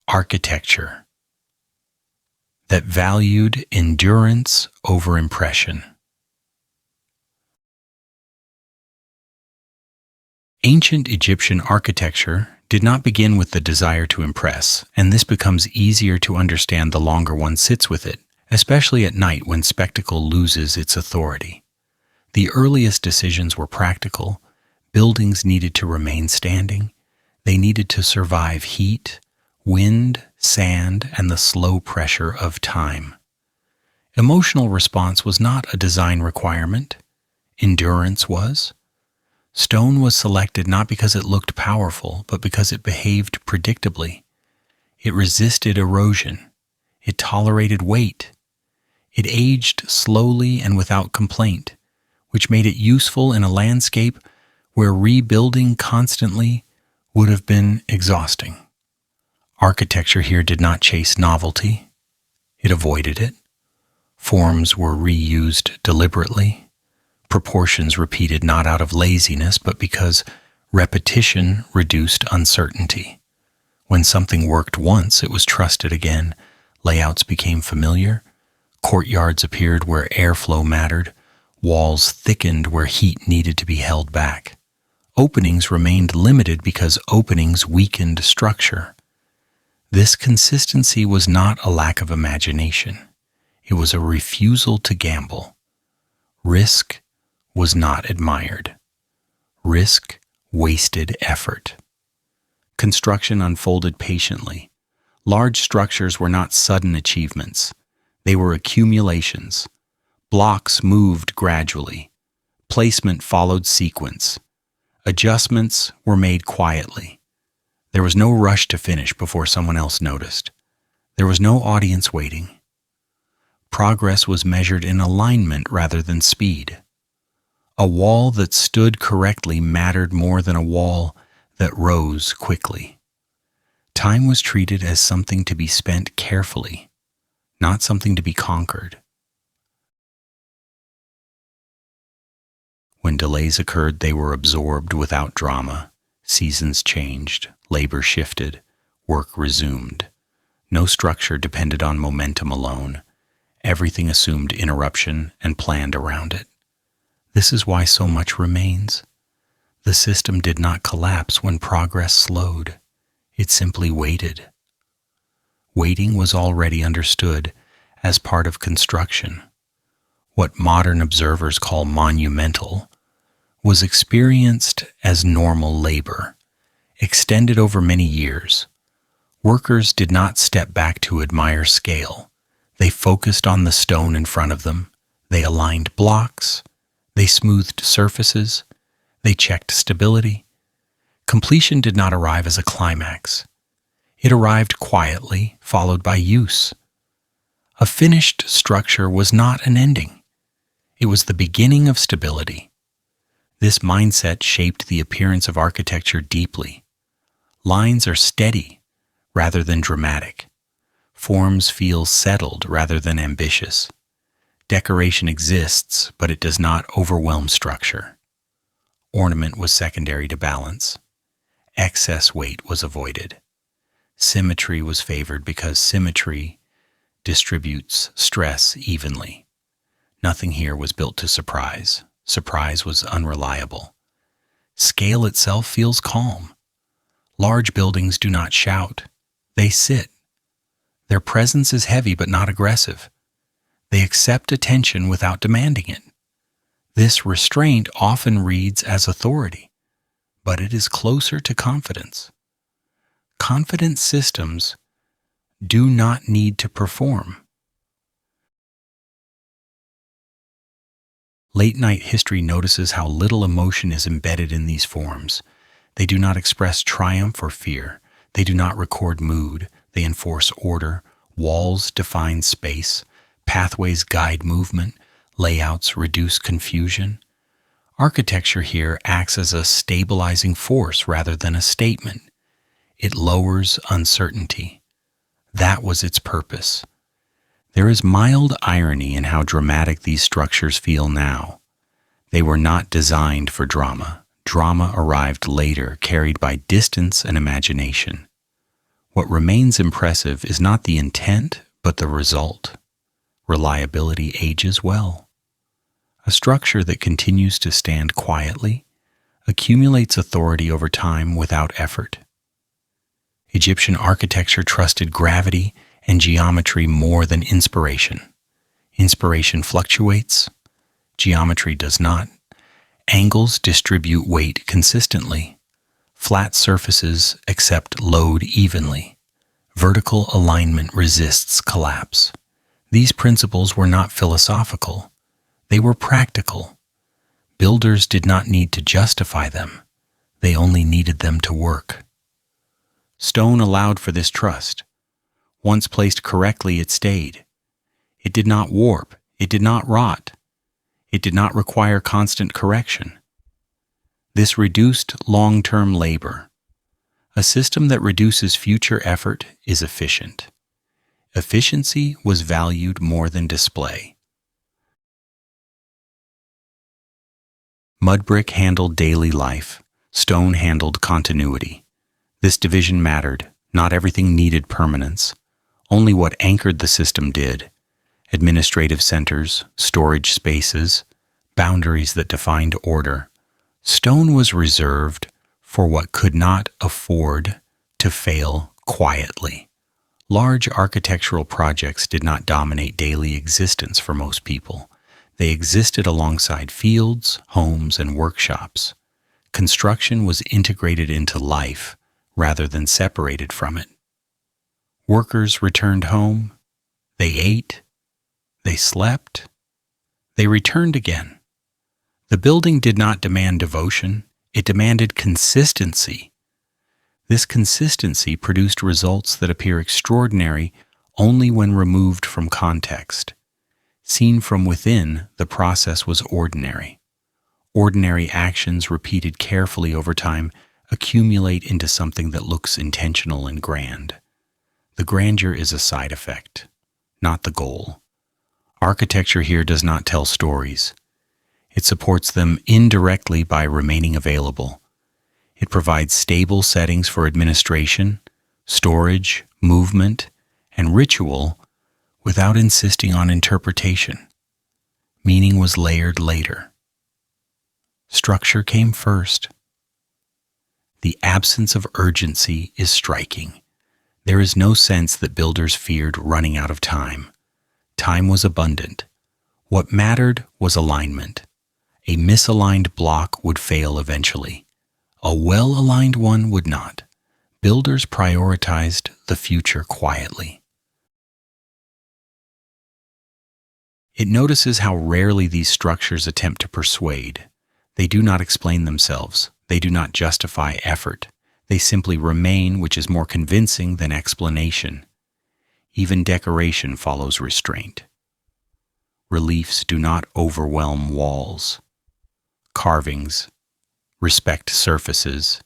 Architecture that valued endurance over impression. Ancient Egyptian architecture did not begin with the desire to impress, and this becomes easier to understand the longer one sits with it, especially at night when spectacle loses its authority. The earliest decisions were practical. Buildings needed to remain standing. They needed to survive heat, wind, sand, and the slow pressure of time. Emotional response was not a design requirement. Endurance was. Stone was selected not because it looked powerful, but because it behaved predictably. It resisted erosion. It tolerated weight. It aged slowly and without complaint, which made it useful in a landscape where rebuilding constantly would have been exhausting. Architecture here did not chase novelty. It avoided it. Forms were reused deliberately. Proportions repeated not out of laziness, but because repetition reduced uncertainty. When something worked once, it was trusted again. Layouts became familiar. Courtyards appeared where airflow mattered. Walls thickened where heat needed to be held back. Openings remained limited because openings weakened structure. This consistency was not a lack of imagination. It was a refusal to gamble. Risk was not admired. Risk wasted effort. Construction unfolded patiently. Large structures were not sudden achievements. They were accumulations. Blocks moved gradually. Placement followed sequence. Adjustments were made quietly. There was no rush to finish before someone else noticed. There was no audience waiting. Progress was measured in alignment rather than speed. A wall that stood correctly mattered more than a wall that rose quickly. Time was treated as something to be spent carefully, not something to be conquered. When delays occurred, they were absorbed without drama. Seasons changed, labor shifted, work resumed. No structure depended on momentum alone. Everything assumed interruption and planned around it. This is why so much remains. The system did not collapse when progress slowed. It simply waited. Waiting was already understood as part of construction. What modern observers call monumental was experienced as normal labor, extended over many years. Workers did not step back to admire scale. They focused on the stone in front of them. They aligned blocks. They smoothed surfaces. They checked stability. Completion did not arrive as a climax. It arrived quietly, followed by use. A finished structure was not an ending. It was the beginning of stability. This mindset shaped the appearance of architecture deeply. Lines are steady rather than dramatic. Forms feel settled rather than ambitious. Decoration exists, but it does not overwhelm structure. Ornament was secondary to balance. Excess weight was avoided. Symmetry was favored because symmetry distributes stress evenly. Nothing here was built to surprise. Surprise was unreliable. Scale itself feels calm. Large buildings do not shout. They sit. Their presence is heavy but not aggressive. They accept attention without demanding it. This restraint often reads as authority, but it is closer to confidence. Confident systems do not need to perform. Late-night history notices how little emotion is embedded in these forms. They do not express triumph or fear. They do not record mood. They enforce order. Walls define space. Pathways guide movement. Layouts reduce confusion. Architecture here acts as a stabilizing force rather than a statement. It lowers uncertainty. That was its purpose. There is mild irony in how dramatic these structures feel now. They were not designed for drama. Drama arrived later, carried by distance and imagination. What remains impressive is not the intent, but the result. Reliability ages well. A structure that continues to stand quietly accumulates authority over time without effort. Egyptian architecture trusted gravity and geometry more than inspiration. Inspiration fluctuates. Geometry does not. Angles distribute weight consistently. Flat surfaces accept load evenly. Vertical alignment resists collapse. These principles were not philosophical. They were practical. Builders did not need to justify them. They only needed them to work. Stone allowed for this trust. Once placed correctly, it stayed. It did not warp. It did not rot. It did not require constant correction. This reduced long-term labor. A system that reduces future effort is efficient. Efficiency was valued more than display. Mud brick handled daily life. Stone handled continuity. This division mattered. Not everything needed permanence. Only what anchored the system did. Administrative centers, storage spaces, boundaries that defined order. Stone was reserved for what could not afford to fail quietly. Large architectural projects did not dominate daily existence for most people. They existed alongside fields, homes, and workshops. Construction was integrated into life rather than separated from it. Workers returned home. They ate. They slept. They returned again. The building did not demand devotion. It demanded consistency. This consistency produced results that appear extraordinary only when removed from context. Seen from within, the process was ordinary. Ordinary actions repeated carefully over time accumulate into something that looks intentional and grand. The grandeur is a side effect, not the goal. Architecture here does not tell stories. It supports them indirectly by remaining available. It provides stable settings for administration, storage, movement, and ritual without insisting on interpretation. Meaning was layered later. Structure came first. The absence of urgency is striking. There is no sense that builders feared running out of time. Time was abundant. What mattered was alignment. A misaligned block would fail eventually. A well-aligned one would not. Builders prioritized the future quietly. It notices how rarely these structures attempt to persuade. They do not explain themselves. They do not justify effort. They simply remain, which is more convincing than explanation. Even decoration follows restraint. Reliefs do not overwhelm walls. Carvings respect surfaces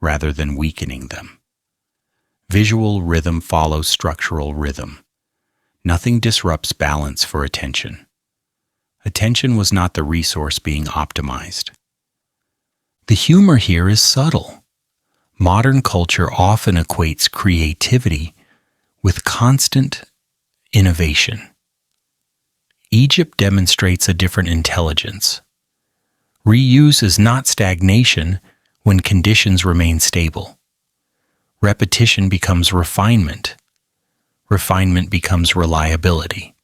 rather than weakening them. Visual rhythm follows structural rhythm. Nothing disrupts balance for attention. Attention was not the resource being optimized. The humor here is subtle. Modern culture often equates creativity with constant innovation. Egypt demonstrates a different intelligence. Reuse is not stagnation when conditions remain stable. Repetition becomes refinement. Refinement becomes reliability.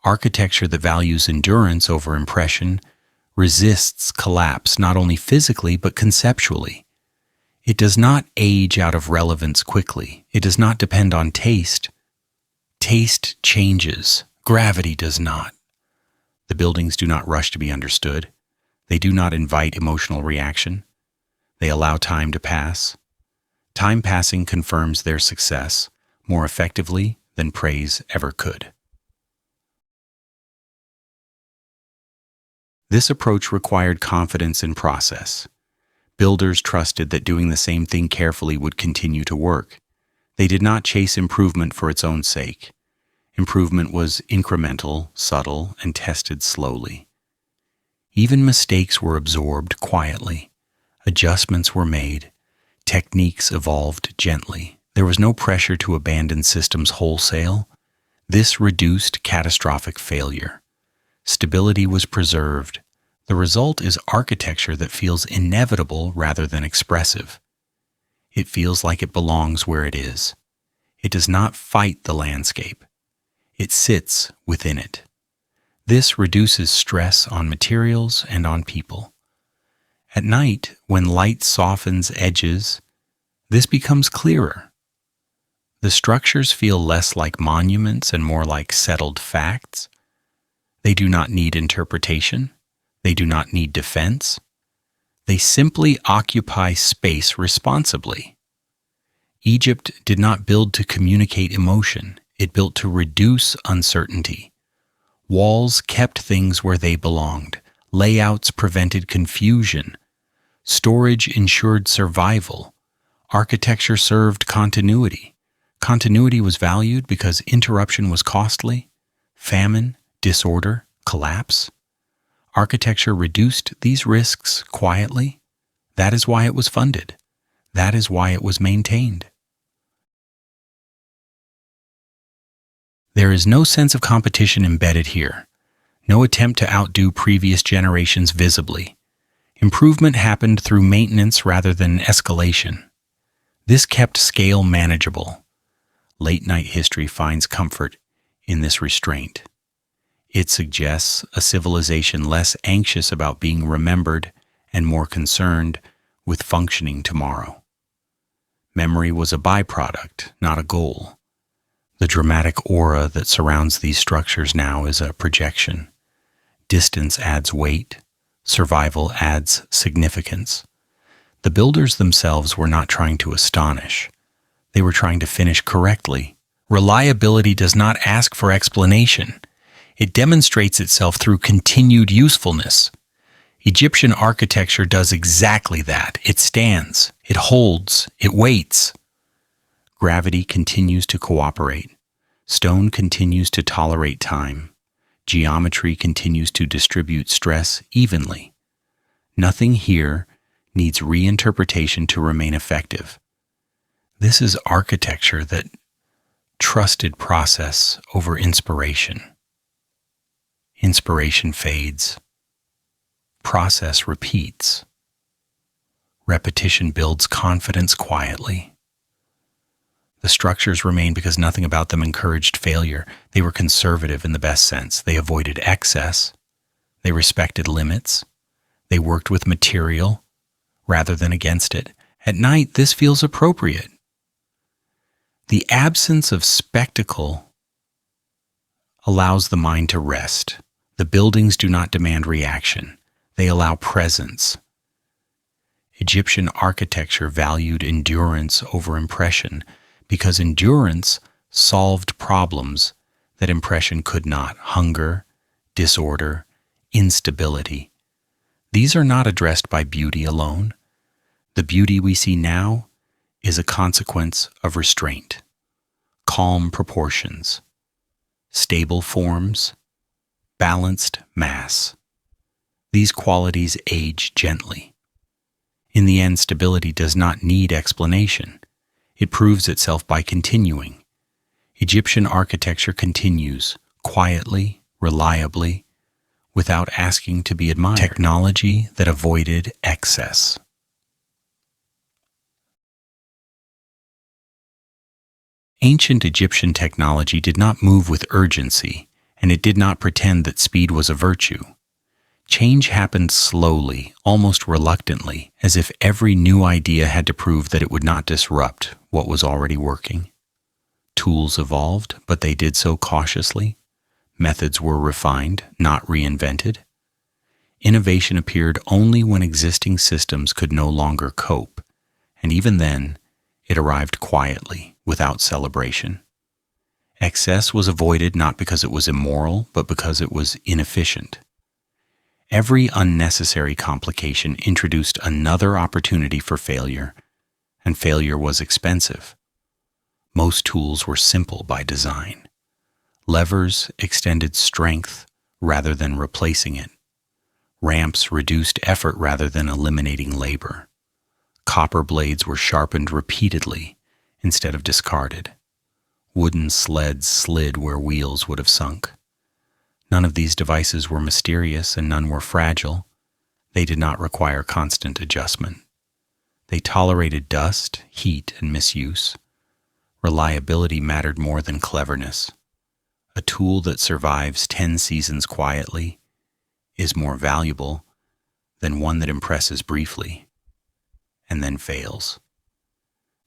Architecture that values endurance over impression resists collapse not only physically but conceptually. It does not age out of relevance quickly. It does not depend on taste. Taste changes. Gravity does not. The buildings do not rush to be understood. They do not invite emotional reaction. They allow time to pass. Time passing confirms their success more effectively than praise ever could. This approach required confidence in process. Builders trusted that doing the same thing carefully would continue to work. They did not chase improvement for its own sake. Improvement was incremental, subtle, and tested slowly. Even mistakes were absorbed quietly. Adjustments were made. Techniques evolved gently. There was no pressure to abandon systems wholesale. This reduced catastrophic failure. Stability was preserved. The result is architecture that feels inevitable rather than expressive. It feels like it belongs where it is. It does not fight the landscape. It sits within it. This reduces stress on materials and on people. At night, when light softens edges, this becomes clearer. The structures feel less like monuments and more like settled facts. They do not need interpretation. They do not need defense. They simply occupy space responsibly. Egypt did not build to communicate emotion. It built to reduce uncertainty. Walls kept things where they belonged. Layouts prevented confusion. Storage ensured survival. Architecture served continuity. Continuity was valued because interruption was costly. Famine, disorder, collapse. Architecture reduced these risks quietly. That is why it was funded. That is why it was maintained. There is no sense of competition embedded here. No attempt to outdo previous generations visibly. Improvement happened through maintenance rather than escalation. This kept scale manageable. Late-night history finds comfort in this restraint. It suggests a civilization less anxious about being remembered and more concerned with functioning tomorrow. Memory was a byproduct, not a goal. The dramatic aura that surrounds these structures now is a projection. Distance adds weight. Survival adds significance. The builders themselves were not trying to astonish. They were trying to finish correctly. Reliability does not ask for explanation. It demonstrates itself through continued usefulness. Egyptian architecture does exactly that. It stands, it holds, it waits. Gravity continues to cooperate. Stone continues to tolerate time. Geometry continues to distribute stress evenly. Nothing here needs reinterpretation to remain effective. This is architecture that trusted process over inspiration. Inspiration fades. Process repeats. Repetition builds confidence quietly. The structures remain because nothing about them encouraged failure. They were conservative in the best sense. They avoided excess. They respected limits. They worked with material rather than against it. At night, this feels appropriate. The absence of spectacle allows the mind to rest. The buildings do not demand reaction. They allow presence. Egyptian architecture valued endurance over impression because endurance solved problems that impression could not: hunger, disorder, instability. These are not addressed by beauty alone. The beauty we see now is a consequence of restraint, calm proportions, stable forms, balanced mass. These qualities age gently. In the end, stability does not need explanation. It proves itself by continuing. Egyptian architecture continues quietly, reliably, without asking to be admired. Technology that avoided excess. Ancient Egyptian technology did not move with urgency, and it did not pretend that speed was a virtue. Change happened slowly, almost reluctantly, as if every new idea had to prove that it would not disrupt what was already working. Tools evolved, but they did so cautiously. Methods were refined, not reinvented. Innovation appeared only when existing systems could no longer cope, and even then, it arrived quietly, without celebration. Excess was avoided not because it was immoral, but because it was inefficient. Every unnecessary complication introduced another opportunity for failure, and failure was expensive. Most tools were simple by design. Levers extended strength rather than replacing it. Ramps reduced effort rather than eliminating labor. Copper blades were sharpened repeatedly instead of discarded. Wooden sleds slid where wheels would have sunk. None of these devices were mysterious and none were fragile. They did not require constant adjustment. They tolerated dust, heat, and misuse. Reliability mattered more than cleverness. A tool that survives 10 seasons quietly is more valuable than one that impresses briefly and then fails.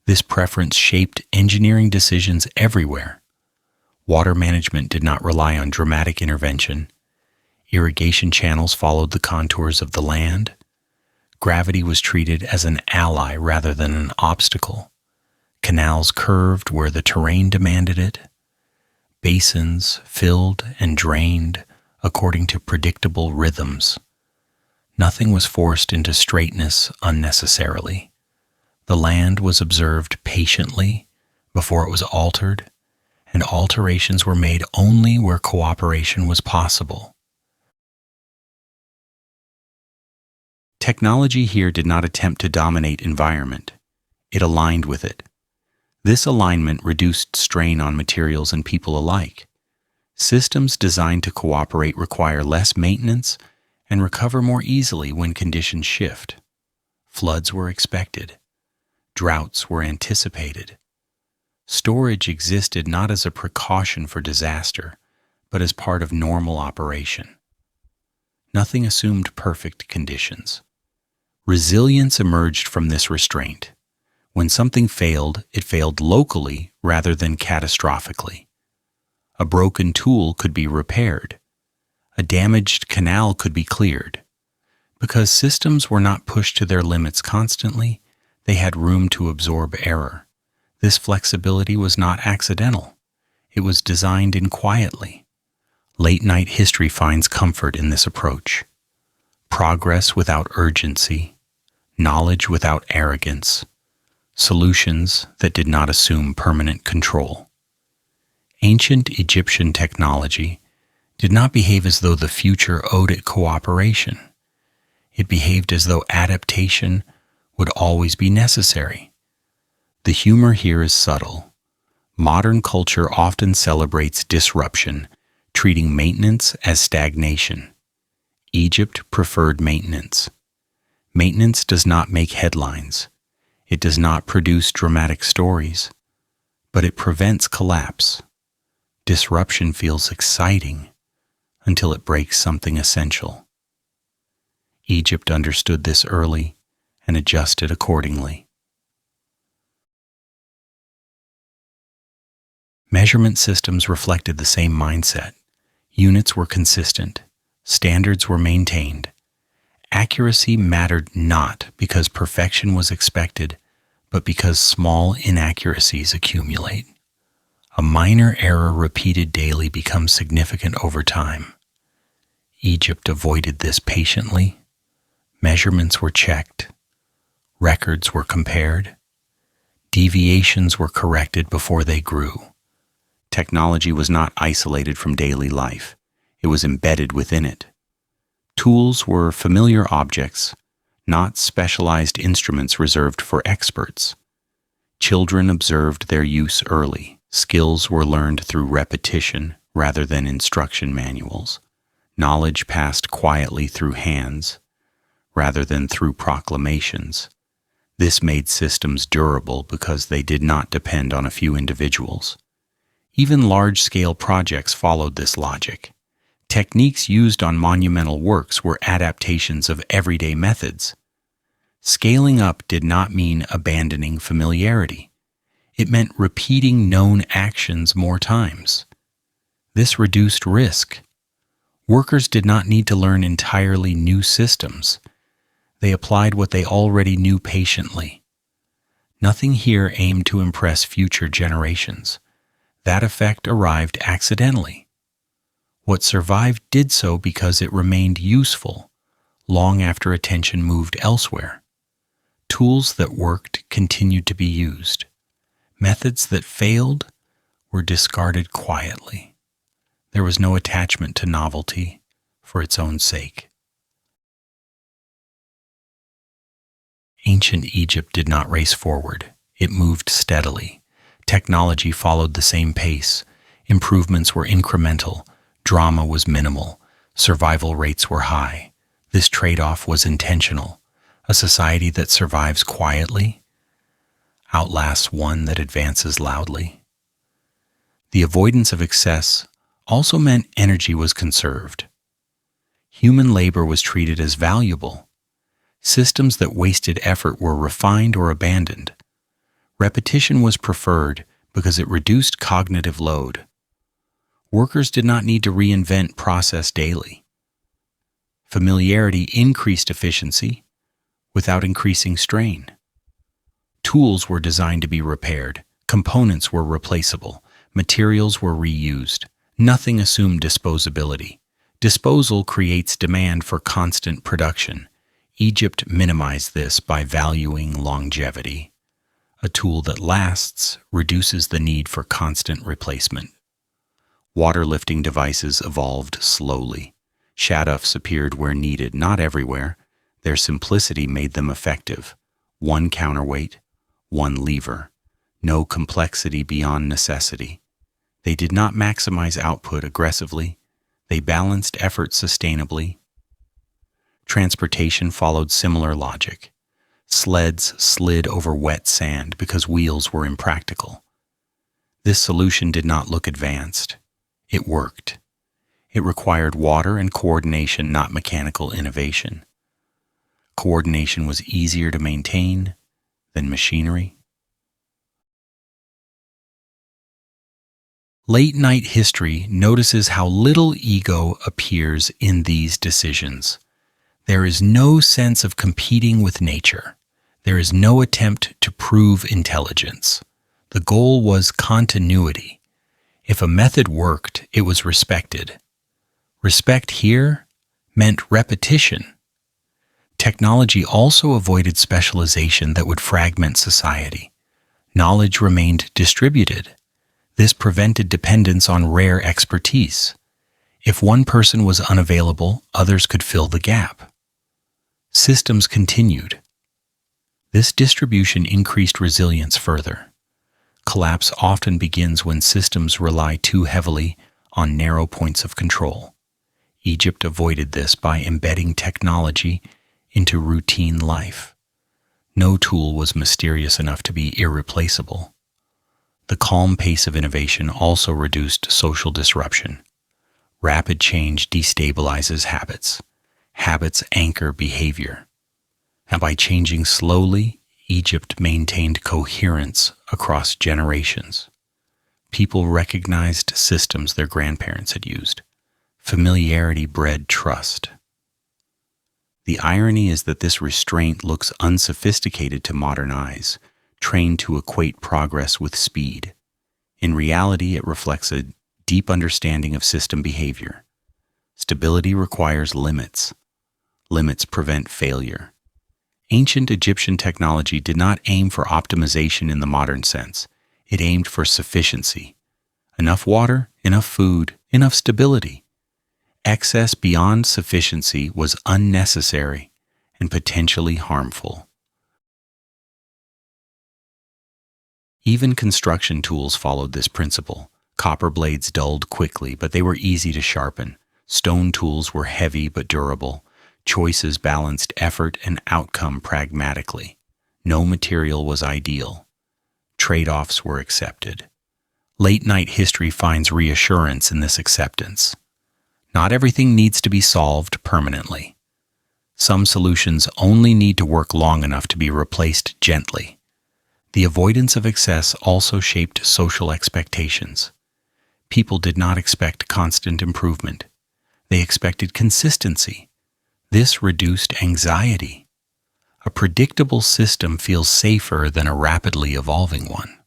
This preference shaped engineering decisions everywhere. Water management did not rely on dramatic intervention. Irrigation channels followed the contours of the land. Gravity was treated as an ally rather than an obstacle. Canals curved where the terrain demanded it. Basins filled and drained according to predictable rhythms. Nothing was forced into straightness unnecessarily. The land was observed patiently before it was altered, and alterations were made only where cooperation was possible. Technology here did not attempt to dominate environment. It aligned with it. This alignment reduced strain on materials and people alike. Systems designed to cooperate require less maintenance and recover more easily when conditions shift. Floods were expected. Droughts were anticipated. Storage existed not as a precaution for disaster, but as part of normal operation. Nothing assumed perfect conditions. Resilience emerged from this restraint. When something failed, it failed locally rather than catastrophically. A broken tool could be repaired. A damaged canal could be cleared. Because systems were not pushed to their limits constantly, they had room to absorb error. This flexibility was not accidental. It was designed in quietly. Late-night history finds comfort in this approach. Progress without urgency, knowledge without arrogance, solutions that did not assume permanent control. Ancient Egyptian technology did not behave as though the future owed it cooperation. It behaved as though adaptation would always be necessary. The humor here is subtle. Modern culture often celebrates disruption, treating maintenance as stagnation. Egypt preferred maintenance. Maintenance does not make headlines. It does not produce dramatic stories, but it prevents collapse. Disruption feels exciting until it breaks something essential. Egypt understood this early and adjusted accordingly. Measurement systems reflected the same mindset. Units were consistent. Standards were maintained. Accuracy mattered not because perfection was expected, but because small inaccuracies accumulate. A minor error repeated daily becomes significant over time. Egypt avoided this patiently. Measurements were checked. Records were compared. Deviations were corrected before they grew. Technology was not isolated from daily life. It was embedded within it. Tools were familiar objects, not specialized instruments reserved for experts. Children observed their use early. Skills were learned through repetition rather than instruction manuals. Knowledge passed quietly through hands rather than through proclamations. This made systems durable because they did not depend on a few individuals. Even large-scale projects followed this logic. Techniques used on monumental works were adaptations of everyday methods. Scaling up did not mean abandoning familiarity. It meant repeating known actions more times. This reduced risk. Workers did not need to learn entirely new systems. They applied what they already knew patiently. Nothing here aimed to impress future generations. That effect arrived accidentally. What survived did so because it remained useful long after attention moved elsewhere. Tools that worked continued to be used. Methods that failed were discarded quietly. There was no attachment to novelty for its own sake. Ancient Egypt did not race forward. It moved steadily. Technology followed the same pace. Improvements were incremental. Drama was minimal. Survival rates were high. This trade-off was intentional. A society that survives quietly outlasts one that advances loudly. The avoidance of excess also meant energy was conserved. Human labor was treated as valuable. Systems that wasted effort were refined or abandoned. Repetition was preferred because it reduced cognitive load. Workers did not need to reinvent process daily. Familiarity increased efficiency without increasing strain. Tools were designed to be repaired. Components were replaceable. Materials were reused. Nothing assumed disposability. Disposal creates demand for constant production. Egypt minimized this by valuing longevity. A tool that lasts reduces the need for constant replacement. Water-lifting devices evolved slowly. Shadufs appeared where needed, not everywhere. Their simplicity made them effective. One counterweight, one lever. No complexity beyond necessity. They did not maximize output aggressively. They balanced effort sustainably. Transportation followed similar logic. Sleds slid over wet sand because wheels were impractical. This solution did not look advanced. It worked. It required water and coordination, not mechanical innovation. Coordination was easier to maintain than machinery. Late-night history notices how little ego appears in these decisions. There is no sense of competing with nature. There is no attempt to prove intelligence. The goal was continuity. If a method worked, it was respected. Respect here meant repetition. Technology also avoided specialization that would fragment society. Knowledge remained distributed. This prevented dependence on rare expertise. If one person was unavailable, others could fill the gap. Systems continued. This distribution increased resilience further. Collapse often begins when systems rely too heavily on narrow points of control. Egypt avoided this by embedding technology into routine life. No tool was mysterious enough to be irreplaceable. The calm pace of innovation also reduced social disruption. Rapid change destabilizes habits. Habits anchor behavior. And by changing slowly, Egypt maintained coherence across generations. People recognized systems their grandparents had used. Familiarity bred trust. The irony is that this restraint looks unsophisticated to modern eyes, trained to equate progress with speed. In reality, it reflects a deep understanding of system behavior. Stability requires limits. Limits prevent failure. Ancient Egyptian technology did not aim for optimization in the modern sense. It aimed for sufficiency. Enough water, enough food, enough stability. Excess beyond sufficiency was unnecessary and potentially harmful. Even construction tools followed this principle. Copper blades dulled quickly, but they were easy to sharpen. Stone tools were heavy but durable. Choices balanced effort and outcome pragmatically. No material was ideal. Trade-offs were accepted. Late-night history finds reassurance in this acceptance. Not everything needs to be solved permanently. Some solutions only need to work long enough to be replaced gently. The avoidance of excess also shaped social expectations. People did not expect constant improvement. They expected consistency. This reduced anxiety. A predictable system feels safer than a rapidly evolving one.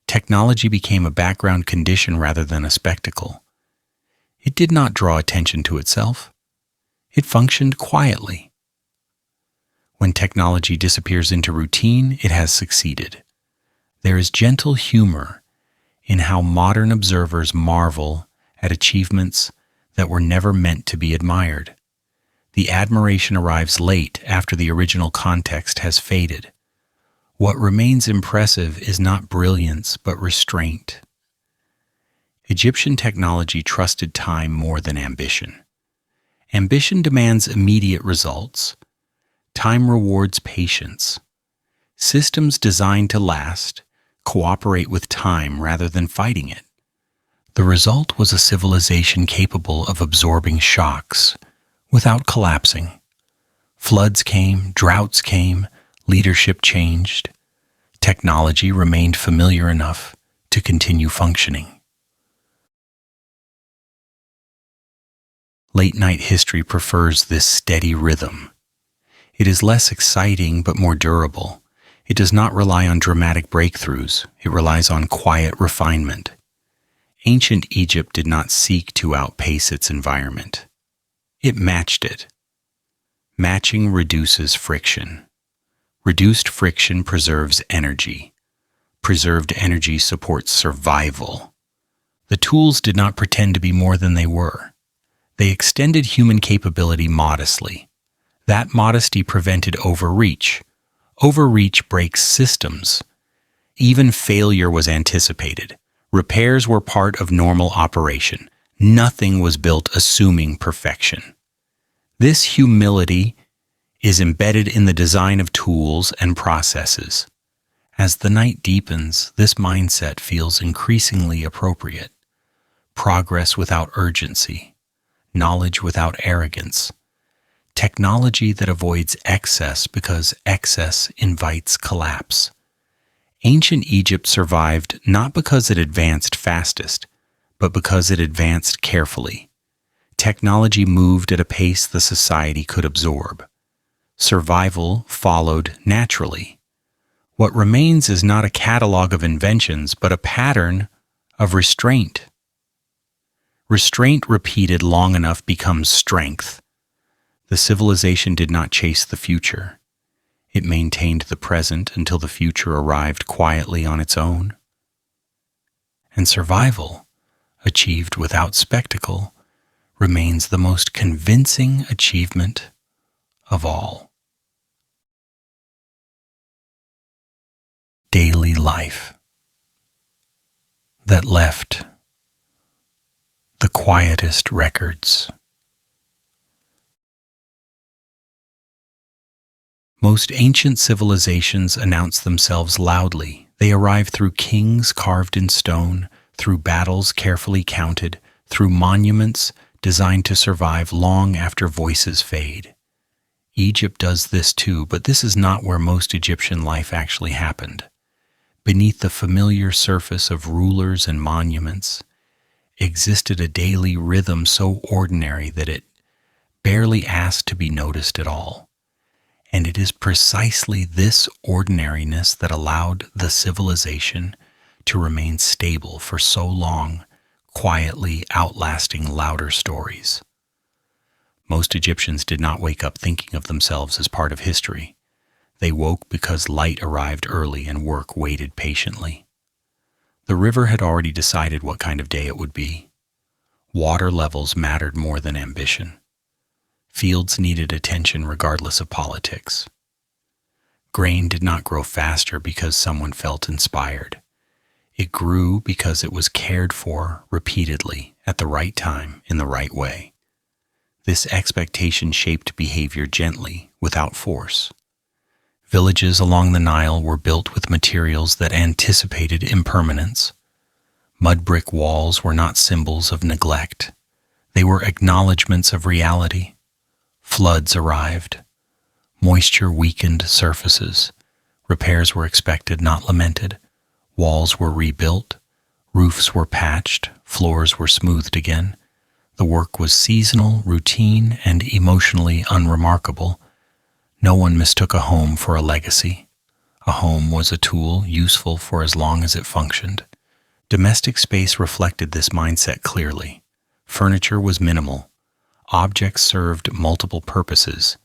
Technology became a background condition rather than a spectacle. It did not draw attention to itself. It functioned quietly. When technology disappears into routine, it has succeeded. There is gentle humor in how modern observers marvel at achievements that were never meant to be admired. The admiration arrives late after the original context has faded. What remains impressive is not brilliance, but restraint. Egyptian technology trusted time more than ambition. Ambition demands immediate results. Time rewards patience. Systems designed to last cooperate with time rather than fighting it. The result was a civilization capable of absorbing shocks without collapsing. Floods came, droughts came, leadership changed. Technology remained familiar enough to continue functioning. Late-night history prefers this steady rhythm. It is less exciting but more durable. It does not rely on dramatic breakthroughs. It relies on quiet refinement. Ancient Egypt did not seek to outpace its environment. It matched it. Matching reduces friction. Reduced friction preserves energy. Preserved energy supports survival. The tools did not pretend to be more than they were. They extended human capability modestly. That modesty prevented overreach. Overreach breaks systems. Even failure was anticipated. Repairs were part of normal operation. Nothing was built assuming perfection. This humility is embedded in the design of tools and processes. As the night deepens, this mindset feels increasingly appropriate. Progress without urgency. Knowledge without arrogance. Technology that avoids excess because excess invites collapse. Ancient Egypt survived not because it advanced fastest, but because it advanced carefully. Technology moved at a pace the society could absorb. Survival followed naturally. What remains is not a catalog of inventions, but a pattern of restraint. Restraint repeated long enough becomes strength. The civilization did not chase the future. It maintained the present until the future arrived quietly on its own. And survival, achieved without spectacle, remains the most convincing achievement of all. Daily life that left the quietest records. Most ancient civilizations announce themselves loudly. They arrive through kings carved in stone, through battles carefully counted, through monuments designed to survive long after voices fade. Egypt does this too, but this is not where most Egyptian life actually happened. Beneath the familiar surface of rulers and monuments existed a daily rhythm so ordinary that it barely asked to be noticed at all. And it is precisely this ordinariness that allowed the civilization to remain stable for so long, quietly outlasting louder stories. Most Egyptians did not wake up thinking of themselves as part of history. They woke because light arrived early and work waited patiently. The river had already decided what kind of day it would be. Water levels mattered more than ambition. Fields needed attention regardless of politics. Grain did not grow faster because someone felt inspired. It grew because it was cared for repeatedly at the right time in the right way. This expectation shaped behavior gently, without force. Villages along the Nile were built with materials that anticipated impermanence. Mud brick walls were not symbols of neglect. They were acknowledgments of reality. Floods arrived. Moisture weakened surfaces. Repairs were expected, not lamented. Walls were rebuilt. Roofs were patched. Floors were smoothed again. The work was seasonal, routine, and emotionally unremarkable. No one mistook a home for a legacy. A home was a tool useful for as long as it functioned. Domestic space reflected this mindset clearly. Furniture was minimal. Objects served multiple purposes.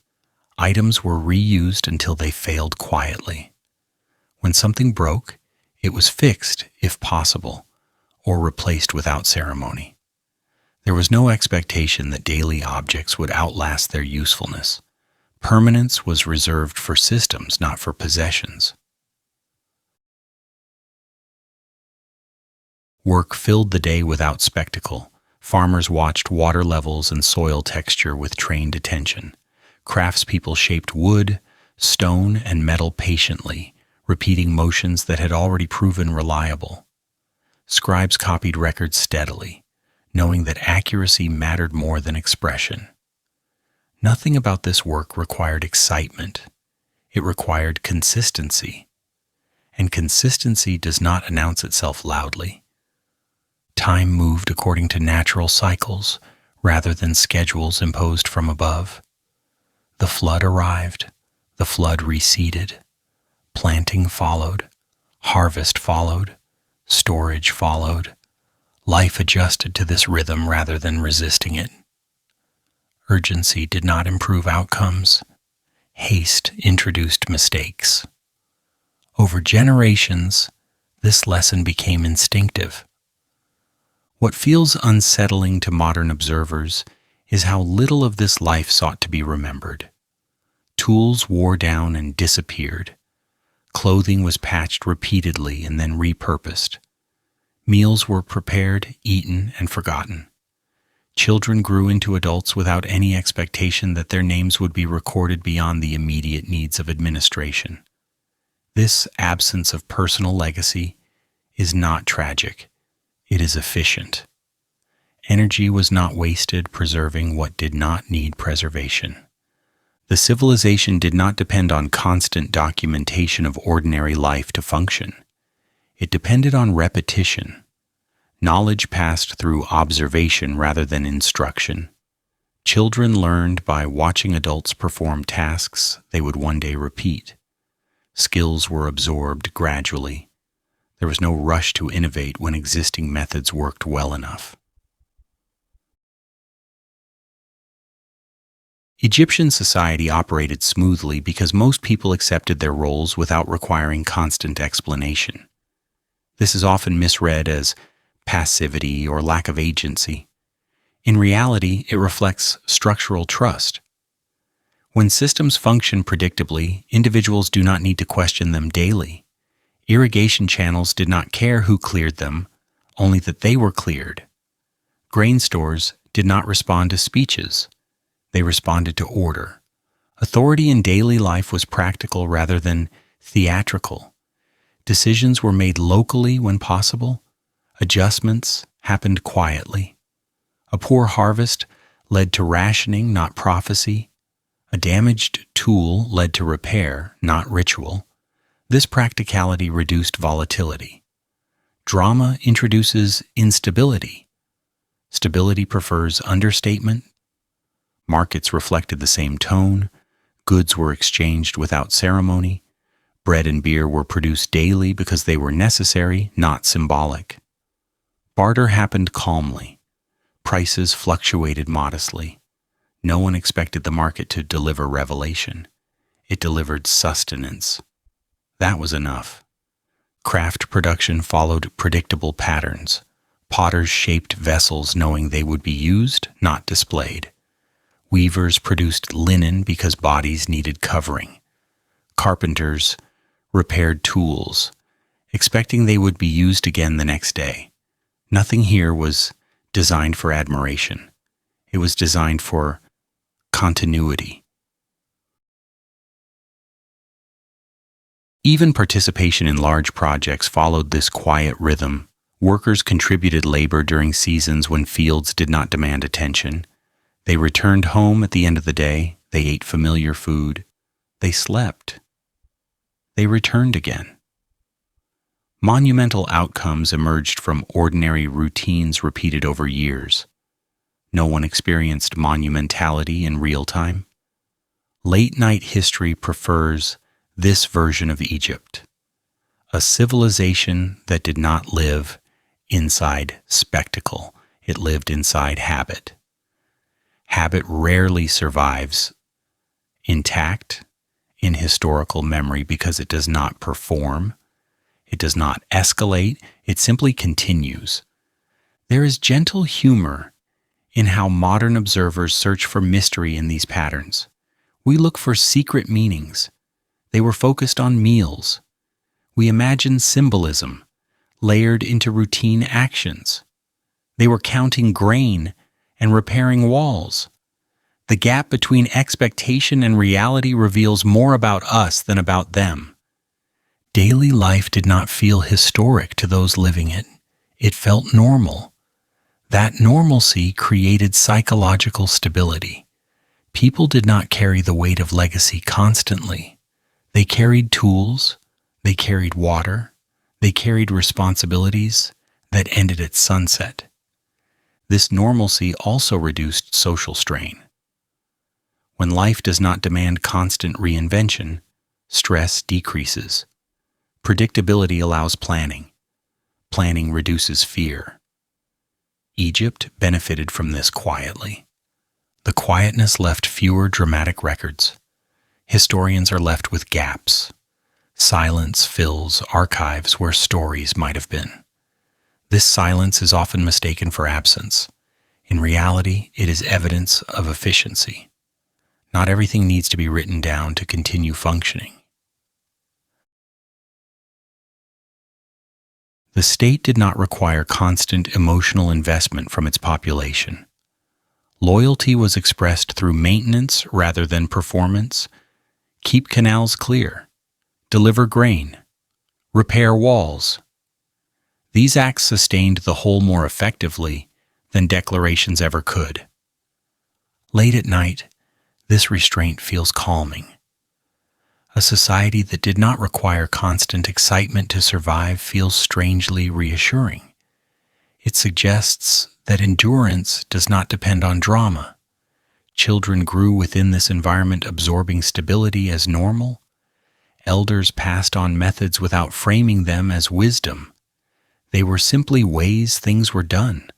Items were reused until they failed quietly. When something broke, it was fixed, if possible, or replaced without ceremony. There was no expectation that daily objects would outlast their usefulness. Permanence was reserved for systems, not for possessions. Work filled the day without spectacle. Farmers watched water levels and soil texture with trained attention. Craftspeople shaped wood, stone, and metal patiently, repeating motions that had already proven reliable. Scribes copied records steadily, knowing that accuracy mattered more than expression. Nothing about this work required excitement. It required consistency. And consistency does not announce itself loudly. Time moved according to natural cycles rather than schedules imposed from above. The flood arrived. The flood receded. Planting followed. Harvest followed. Storage followed. Life adjusted to this rhythm rather than resisting it. Urgency did not improve outcomes. Haste introduced mistakes. Over generations, this lesson became instinctive. What feels unsettling to modern observers is how little of this life sought to be remembered. Tools wore down and disappeared. Clothing was patched repeatedly and then repurposed. Meals were prepared, eaten, and forgotten. Children grew into adults without any expectation that their names would be recorded beyond the immediate needs of administration. This absence of personal legacy is not tragic. It is efficient. Energy was not wasted preserving what did not need preservation. The civilization did not depend on constant documentation of ordinary life to function. It depended on repetition. Knowledge passed through observation rather than instruction. Children learned by watching adults perform tasks they would one day repeat. Skills were absorbed gradually. There was no rush to innovate when existing methods worked well enough. Egyptian society operated smoothly because most people accepted their roles without requiring constant explanation. This is often misread as passivity or lack of agency. In reality, it reflects structural trust. When systems function predictably, individuals do not need to question them daily. Irrigation channels did not care who cleared them, only that they were cleared. Grain stores did not respond to speeches. They responded to order. Authority in daily life was practical rather than theatrical. Decisions were made locally when possible. Adjustments happened quietly. A poor harvest led to rationing, not prophecy. A damaged tool led to repair, not ritual. This practicality reduced volatility. Drama introduces instability. Stability prefers understatement. Markets reflected the same tone. Goods were exchanged without ceremony. Bread and beer were produced daily because they were necessary, not symbolic. Barter happened calmly. Prices fluctuated modestly. No one expected the market to deliver revelation. It delivered sustenance. That was enough. Craft production followed predictable patterns. Potters shaped vessels knowing they would be used, not displayed. Weavers produced linen because bodies needed covering. Carpenters repaired tools, expecting they would be used again the next day. Nothing here was designed for admiration. It was designed for continuity. Even participation in large projects followed this quiet rhythm. Workers contributed labor during seasons when fields did not demand attention. They returned home at the end of the day. They ate familiar food. They slept. They returned again. Monumental outcomes emerged from ordinary routines repeated over years. No one experienced monumentality in real time. Late-night history prefers this version of Egypt, a civilization that did not live inside spectacle. It lived inside habit. Habit rarely survives intact in historical memory because it does not perform. It does not escalate. It simply continues. There is gentle humor in how modern observers search for mystery in these patterns. We look for secret meanings. They were focused on meals. We imagine symbolism layered into routine actions. They were counting grain and repairing walls. The gap between expectation and reality reveals more about us than about them. Daily life did not feel historic to those living it. It felt normal. That normalcy created psychological stability. People did not carry the weight of legacy constantly. They carried tools, they carried water, they carried responsibilities that ended at sunset. This normalcy also reduced social strain. When life does not demand constant reinvention, stress decreases. Predictability allows planning. Planning reduces fear. Egypt benefited from this quietly. The quietness left fewer dramatic records. Historians are left with gaps. Silence fills archives where stories might have been. This silence is often mistaken for absence. In reality, it is evidence of efficiency. Not everything needs to be written down to continue functioning. The state did not require constant emotional investment from its population. Loyalty was expressed through maintenance rather than performance. Keep canals clear. Deliver grain. Repair walls. These acts sustained the whole more effectively than declarations ever could. Late at night, this restraint feels calming. A society that did not require constant excitement to survive feels strangely reassuring. It suggests that endurance does not depend on drama. Children grew within this environment, absorbing stability as normal. Elders passed on methods without framing them as wisdom. They were simply ways things were done.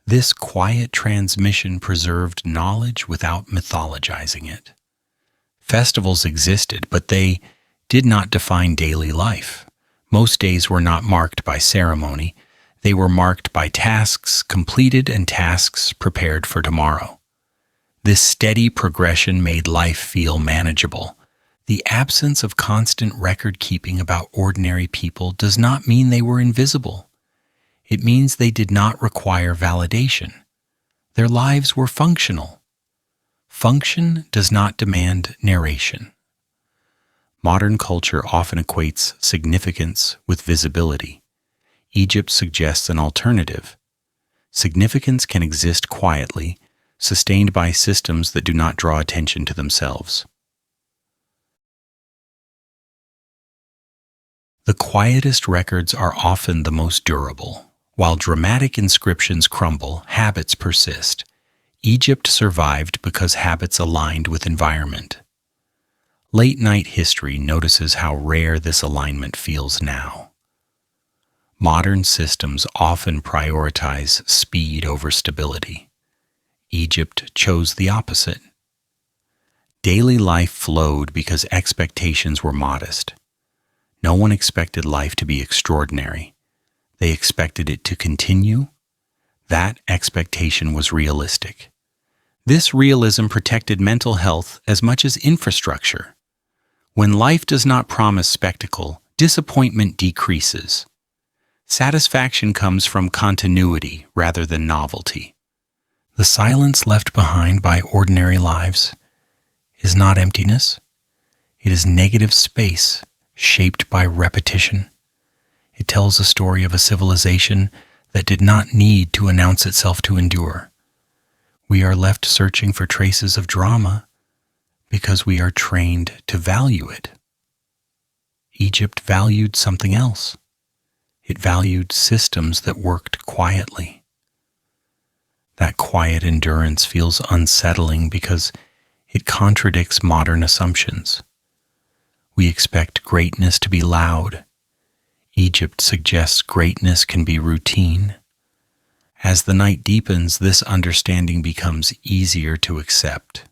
This quiet transmission preserved knowledge without mythologizing it. Festivals existed, but they did not define daily life. Most days were not marked by ceremony. They were marked by tasks completed and tasks prepared for tomorrow. This steady progression made life feel manageable. The absence of constant record-keeping about ordinary people does not mean they were invisible. It means they did not require validation. Their lives were functional. Function does not demand narration. Modern culture often equates significance with visibility. Egypt suggests an alternative. Significance can exist quietly, sustained by systems that do not draw attention to themselves. The quietest records are often the most durable. While dramatic inscriptions crumble, habits persist. Egypt survived because habits aligned with environment. Late-night history notices how rare this alignment feels now. Modern systems often prioritize speed over stability. Egypt chose the opposite. Daily life flowed because expectations were modest. No one expected life to be extraordinary. They expected it to continue. That expectation was realistic. This realism protected mental health as much as infrastructure. When life does not promise spectacle, disappointment decreases. Satisfaction comes from continuity rather than novelty. The silence left behind by ordinary lives is not emptiness. It is negative space shaped by repetition. It tells a story of a civilization that did not need to announce itself to endure. We are left searching for traces of drama because we are trained to value it. Egypt valued something else. It valued systems that worked quietly. That quiet endurance feels unsettling because it contradicts modern assumptions. We expect greatness to be loud. Egypt suggests greatness can be routine. As the night deepens, this understanding becomes easier to accept.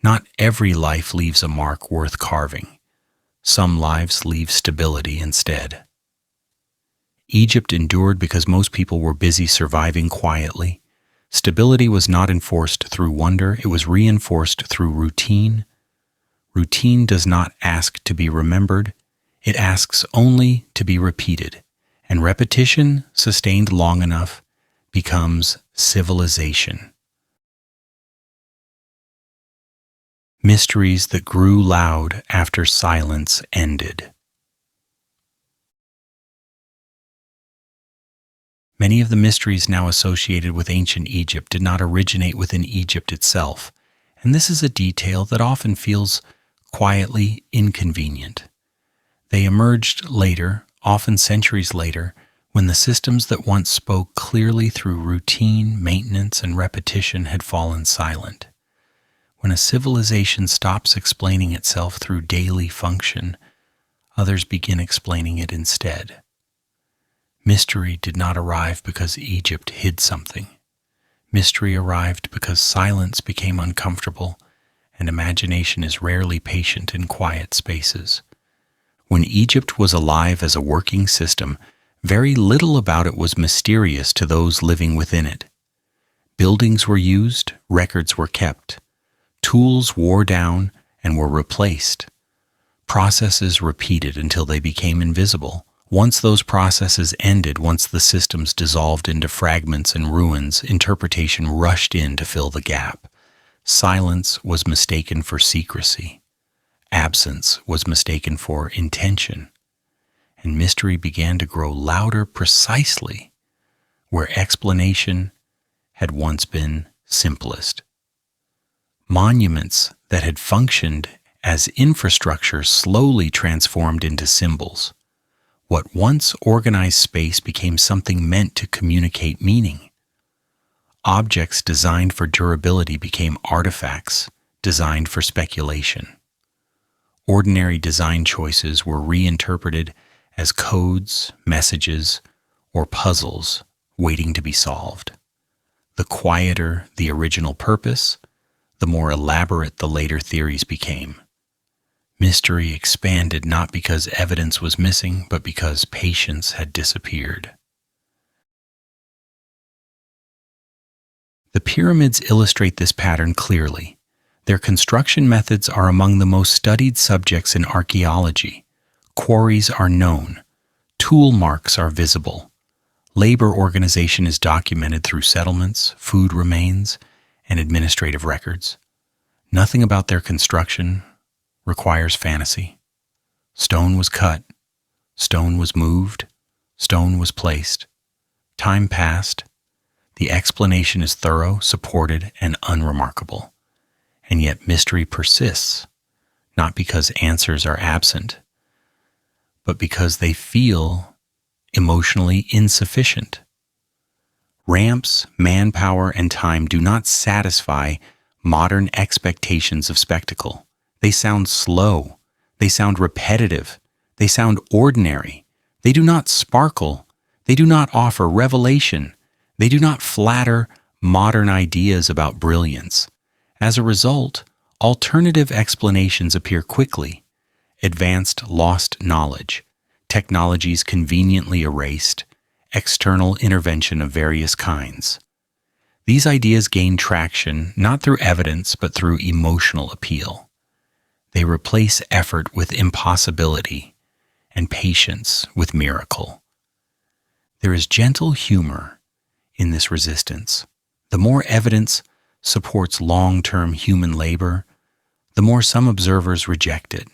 Not every life leaves a mark worth carving. Some lives leave stability instead. Egypt endured because most people were busy surviving quietly. Stability was not enforced through wonder, it was reinforced through routine. Routine does not ask to be remembered, it asks only to be repeated. And repetition, sustained long enough, becomes civilization. Mysteries that grew loud after silence ended. Many of the mysteries now associated with ancient Egypt did not originate within Egypt itself, and this is a detail that often feels quietly inconvenient. They emerged later, often centuries later, when the systems that once spoke clearly through routine, maintenance, and repetition had fallen silent. When a civilization stops explaining itself through daily function, others begin explaining it instead. Mystery did not arrive because Egypt hid something. Mystery arrived because silence became uncomfortable, and imagination is rarely patient in quiet spaces. When Egypt was alive as a working system, very little about it was mysterious to those living within it. Buildings were used, records were kept. Tools wore down and were replaced. Processes repeated until they became invisible. Once those processes ended, once the systems dissolved into fragments and ruins, interpretation rushed in to fill the gap. Silence was mistaken for secrecy. Absence was mistaken for intention. And mystery began to grow louder precisely where explanation had once been simplest. Monuments that had functioned as infrastructure slowly transformed into symbols. What once organized space became something meant to communicate meaning. Objects designed for durability became artifacts designed for speculation. Ordinary design choices were reinterpreted as codes, messages, or puzzles waiting to be solved. The quieter the original purpose, the more elaborate the later theories became. Mystery expanded not because evidence was missing, but because patience had disappeared. The pyramids illustrate this pattern clearly. Their construction methods are among the most studied subjects in archaeology. Quarries are known. Tool marks are visible. Labor organization is documented through settlements, food remains, and administrative records. Nothing about their construction requires fantasy. Stone was cut. Stone was moved. Stone was placed. Time passed. The explanation is thorough, supported, and unremarkable. And yet mystery persists, not because answers are absent, but because they feel emotionally insufficient. Ramps, manpower, and time do not satisfy modern expectations of spectacle. They sound slow. They sound repetitive. They sound ordinary. They do not sparkle. They do not offer revelation. They do not flatter modern ideas about brilliance. As a result, alternative explanations appear quickly. Advanced lost knowledge, technologies conveniently erased, external intervention of various kinds. These ideas gain traction not through evidence but through emotional appeal. They replace effort with impossibility and patience with miracle. There is gentle humor in this resistance. The more evidence supports long-term human labor, the more some observers reject it.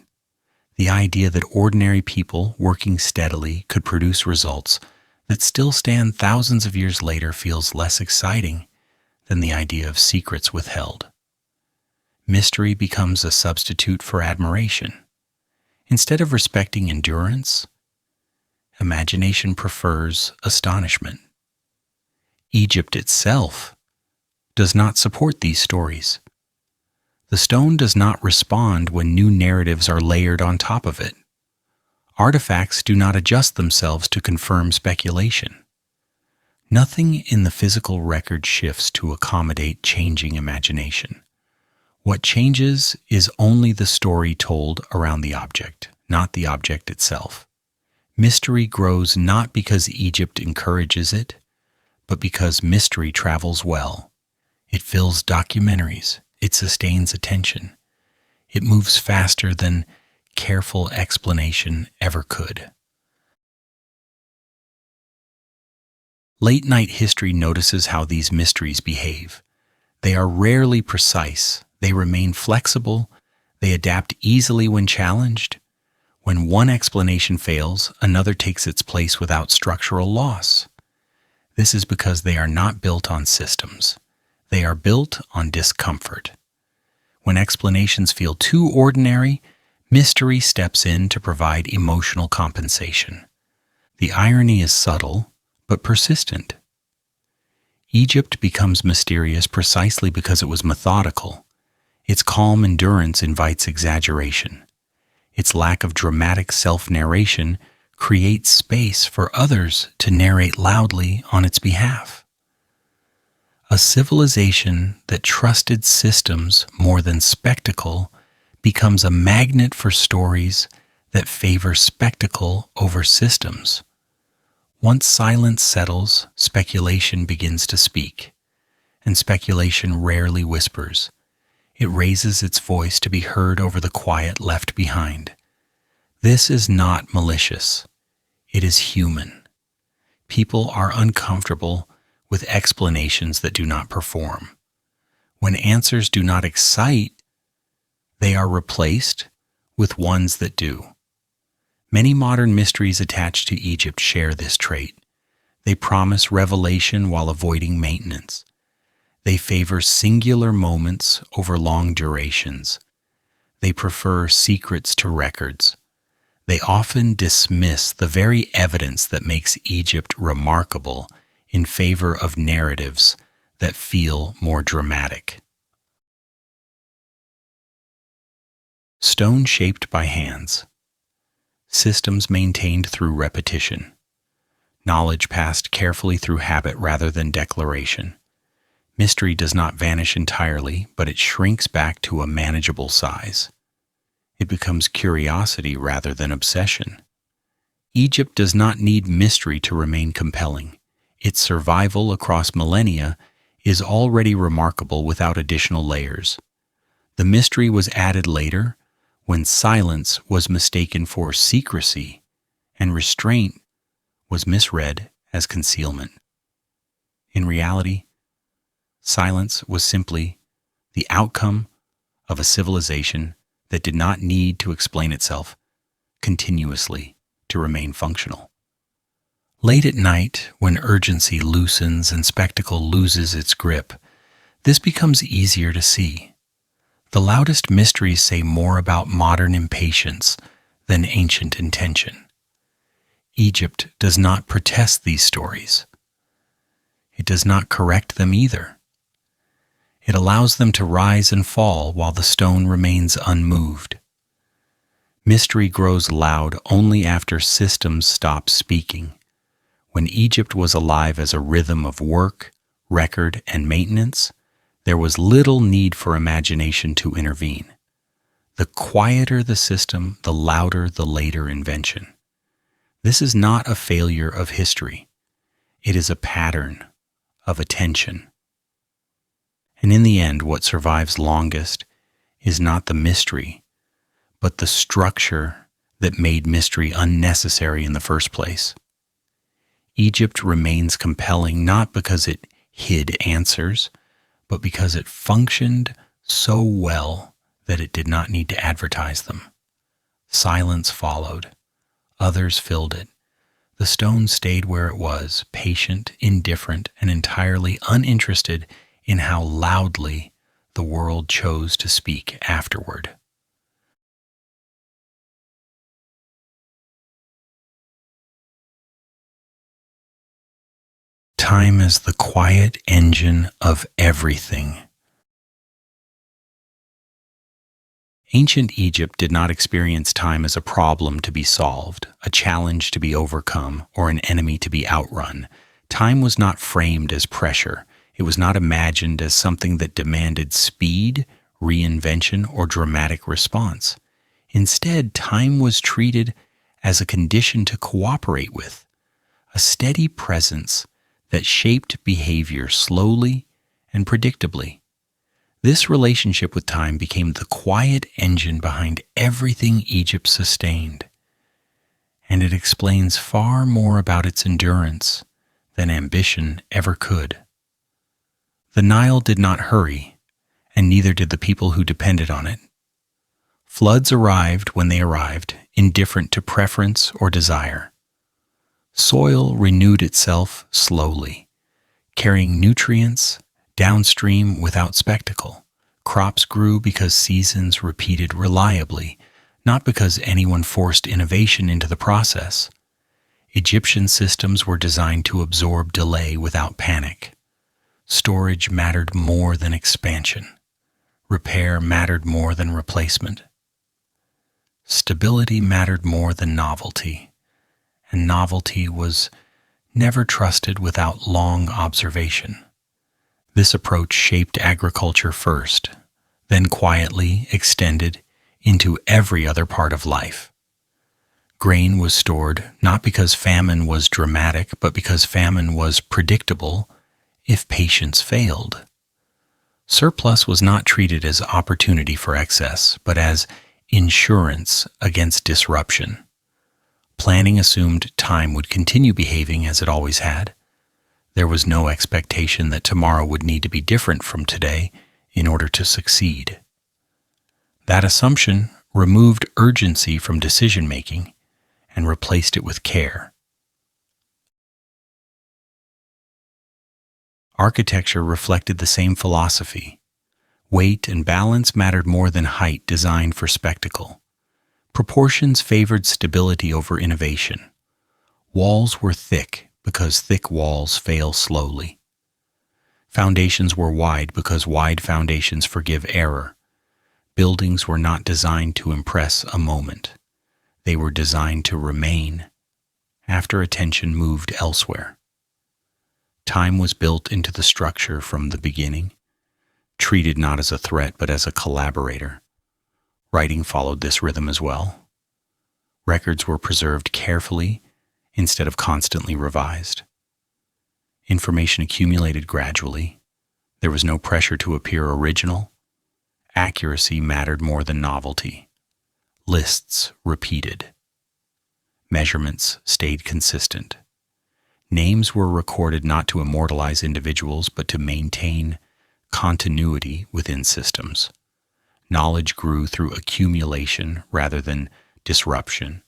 The idea that ordinary people working steadily could produce results that still stand thousands of years later feels less exciting than the idea of secrets withheld. Mystery becomes a substitute for admiration. Instead of respecting endurance, imagination prefers astonishment. Egypt itself does not support these stories. The stone does not respond when new narratives are layered on top of it. Artifacts do not adjust themselves to confirm speculation. Nothing in the physical record shifts to accommodate changing imagination. What changes is only the story told around the object, not the object itself. Mystery grows not because Egypt encourages it, but because mystery travels well. It fills documentaries. It sustains attention. It moves faster than careful explanation ever could. Late-night history notices how these mysteries behave. They are rarely precise. They remain flexible. They adapt easily when challenged. When one explanation fails, another takes its place without structural loss. This is because they are not built on systems. They are built on discomfort. When explanations feel too ordinary, mystery steps in to provide emotional compensation. The irony is subtle, but persistent. Egypt becomes mysterious precisely because it was methodical. Its calm endurance invites exaggeration. Its lack of dramatic self-narration creates space for others to narrate loudly on its behalf. A civilization that trusted systems more than spectacle becomes a magnet for stories that favor spectacle over systems. Once silence settles, speculation begins to speak, and speculation rarely whispers. It raises its voice to be heard over the quiet left behind. This is not malicious. It is human. People are uncomfortable with explanations that do not perform. When answers do not excite, they are replaced with ones that do. Many modern mysteries attached to Egypt share this trait. They promise revelation while avoiding maintenance. They favor singular moments over long durations. They prefer secrets to records. They often dismiss the very evidence that makes Egypt remarkable in favor of narratives that feel more dramatic. Stone shaped by hands. Systems maintained through repetition. Knowledge passed carefully through habit rather than declaration. Mystery does not vanish entirely, but it shrinks back to a manageable size. It becomes curiosity rather than obsession. Egypt does not need mystery to remain compelling. Its survival across millennia is already remarkable without additional layers. The mystery was added later when silence was mistaken for secrecy and restraint was misread as concealment. In reality, silence was simply the outcome of a civilization that did not need to explain itself continuously to remain functional. Late at night, when urgency loosens and spectacle loses its grip, this becomes easier to see. The loudest mysteries say more about modern impatience than ancient intention. Egypt does not protest these stories. It does not correct them either. It allows them to rise and fall while the stone remains unmoved. Mystery grows loud only after systems stop speaking. When Egypt was alive as a rhythm of work, record, and maintenance, there was little need for imagination to intervene. The quieter the system, the louder the later invention. This is not a failure of history. It is a pattern of attention. And in the end, what survives longest is not the mystery, but the structure that made mystery unnecessary in the first place. Egypt remains compelling not because it hid answers, but because it functioned so well that it did not need to advertise them. Silence followed. Others filled it. The stone stayed where it was, patient, indifferent, and entirely uninterested in how loudly the world chose to speak afterward. Time is the quiet engine of everything. Ancient Egypt did not experience time as a problem to be solved, a challenge to be overcome, or an enemy to be outrun. Time was not framed as pressure. It was not imagined as something that demanded speed, reinvention, or dramatic response. Instead, time was treated as a condition to cooperate with, a steady presence that shaped behavior slowly and predictably. This relationship with time became the quiet engine behind everything Egypt sustained, and it explains far more about its endurance than ambition ever could. The Nile did not hurry, and neither did the people who depended on it. Floods arrived when they arrived, indifferent to preference or desire. Soil renewed itself slowly, carrying nutrients downstream without spectacle. Crops grew because seasons repeated reliably, not because anyone forced innovation into the process. Egyptian systems were designed to absorb delay without panic. Storage mattered more than expansion. Repair mattered more than replacement. Stability mattered more than novelty, and novelty was never trusted without long observation. This approach shaped agriculture first, then quietly extended into every other part of life. Grain was stored not because famine was dramatic, but because famine was predictable if patience failed. Surplus was not treated as opportunity for excess, but as insurance against disruption. Planning assumed time would continue behaving as it always had. There was no expectation that tomorrow would need to be different from today in order to succeed. That assumption removed urgency from decision-making and replaced it with care. Architecture reflected the same philosophy. Weight and balance mattered more than height designed for spectacle. Proportions favored stability over innovation. Walls were thick because thick walls fail slowly. Foundations were wide because wide foundations forgive error. Buildings were not designed to impress a moment. They were designed to remain after attention moved elsewhere. Time was built into the structure from the beginning, treated not as a threat but as a collaborator. Writing followed this rhythm as well. Records were preserved carefully instead of constantly revised. Information accumulated gradually. There was no pressure to appear original. Accuracy mattered more than novelty. Lists repeated. Measurements stayed consistent. Names were recorded not to immortalize individuals, but to maintain continuity within systems. Knowledge grew through accumulation rather than disruption,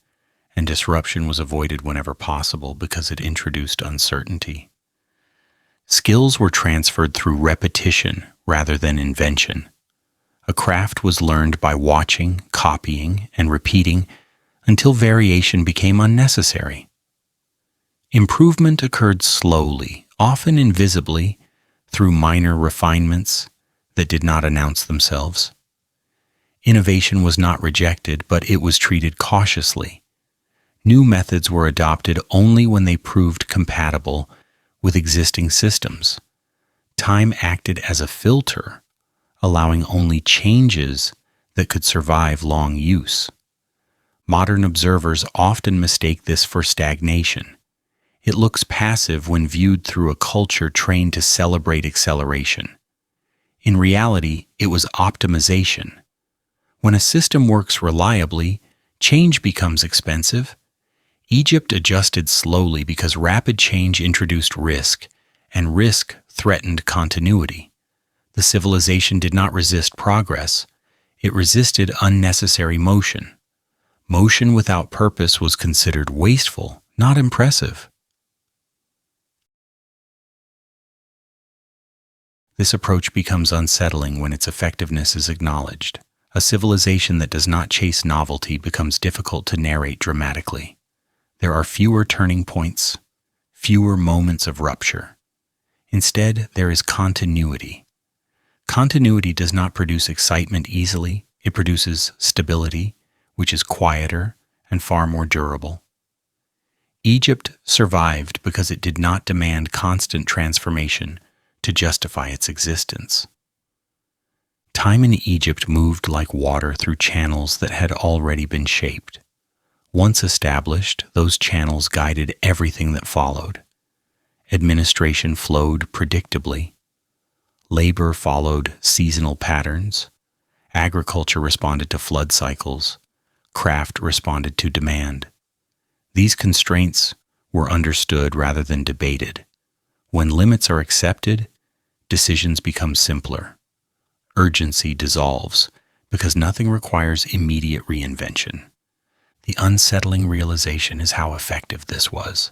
and disruption was avoided whenever possible because it introduced uncertainty. Skills were transferred through repetition rather than invention. A craft was learned by watching, copying, and repeating until variation became unnecessary. Improvement occurred slowly, often invisibly, through minor refinements that did not announce themselves. Innovation was not rejected, but it was treated cautiously. New methods were adopted only when they proved compatible with existing systems. Time acted as a filter, allowing only changes that could survive long use. Modern observers often mistake this for stagnation. It looks passive when viewed through a culture trained to celebrate acceleration. In reality, it was optimization. When a system works reliably, change becomes expensive. Egypt adjusted slowly because rapid change introduced risk, and risk threatened continuity. The civilization did not resist progress. It resisted unnecessary motion. Motion without purpose was considered wasteful, not impressive. This approach becomes unsettling when its effectiveness is acknowledged. A civilization that does not chase novelty becomes difficult to narrate dramatically. There are fewer turning points, fewer moments of rupture. Instead, there is continuity. Continuity does not produce excitement easily. It produces stability, which is quieter and far more durable. Egypt survived because it did not demand constant transformation to justify its existence. Time in Egypt moved like water through channels that had already been shaped. Once established, those channels guided everything that followed. Administration flowed predictably. Labor followed seasonal patterns. Agriculture responded to flood cycles. Craft responded to demand. These constraints were understood rather than debated. When limits are accepted, decisions become simpler. Urgency dissolves because nothing requires immediate reinvention. The unsettling realization is how effective this was.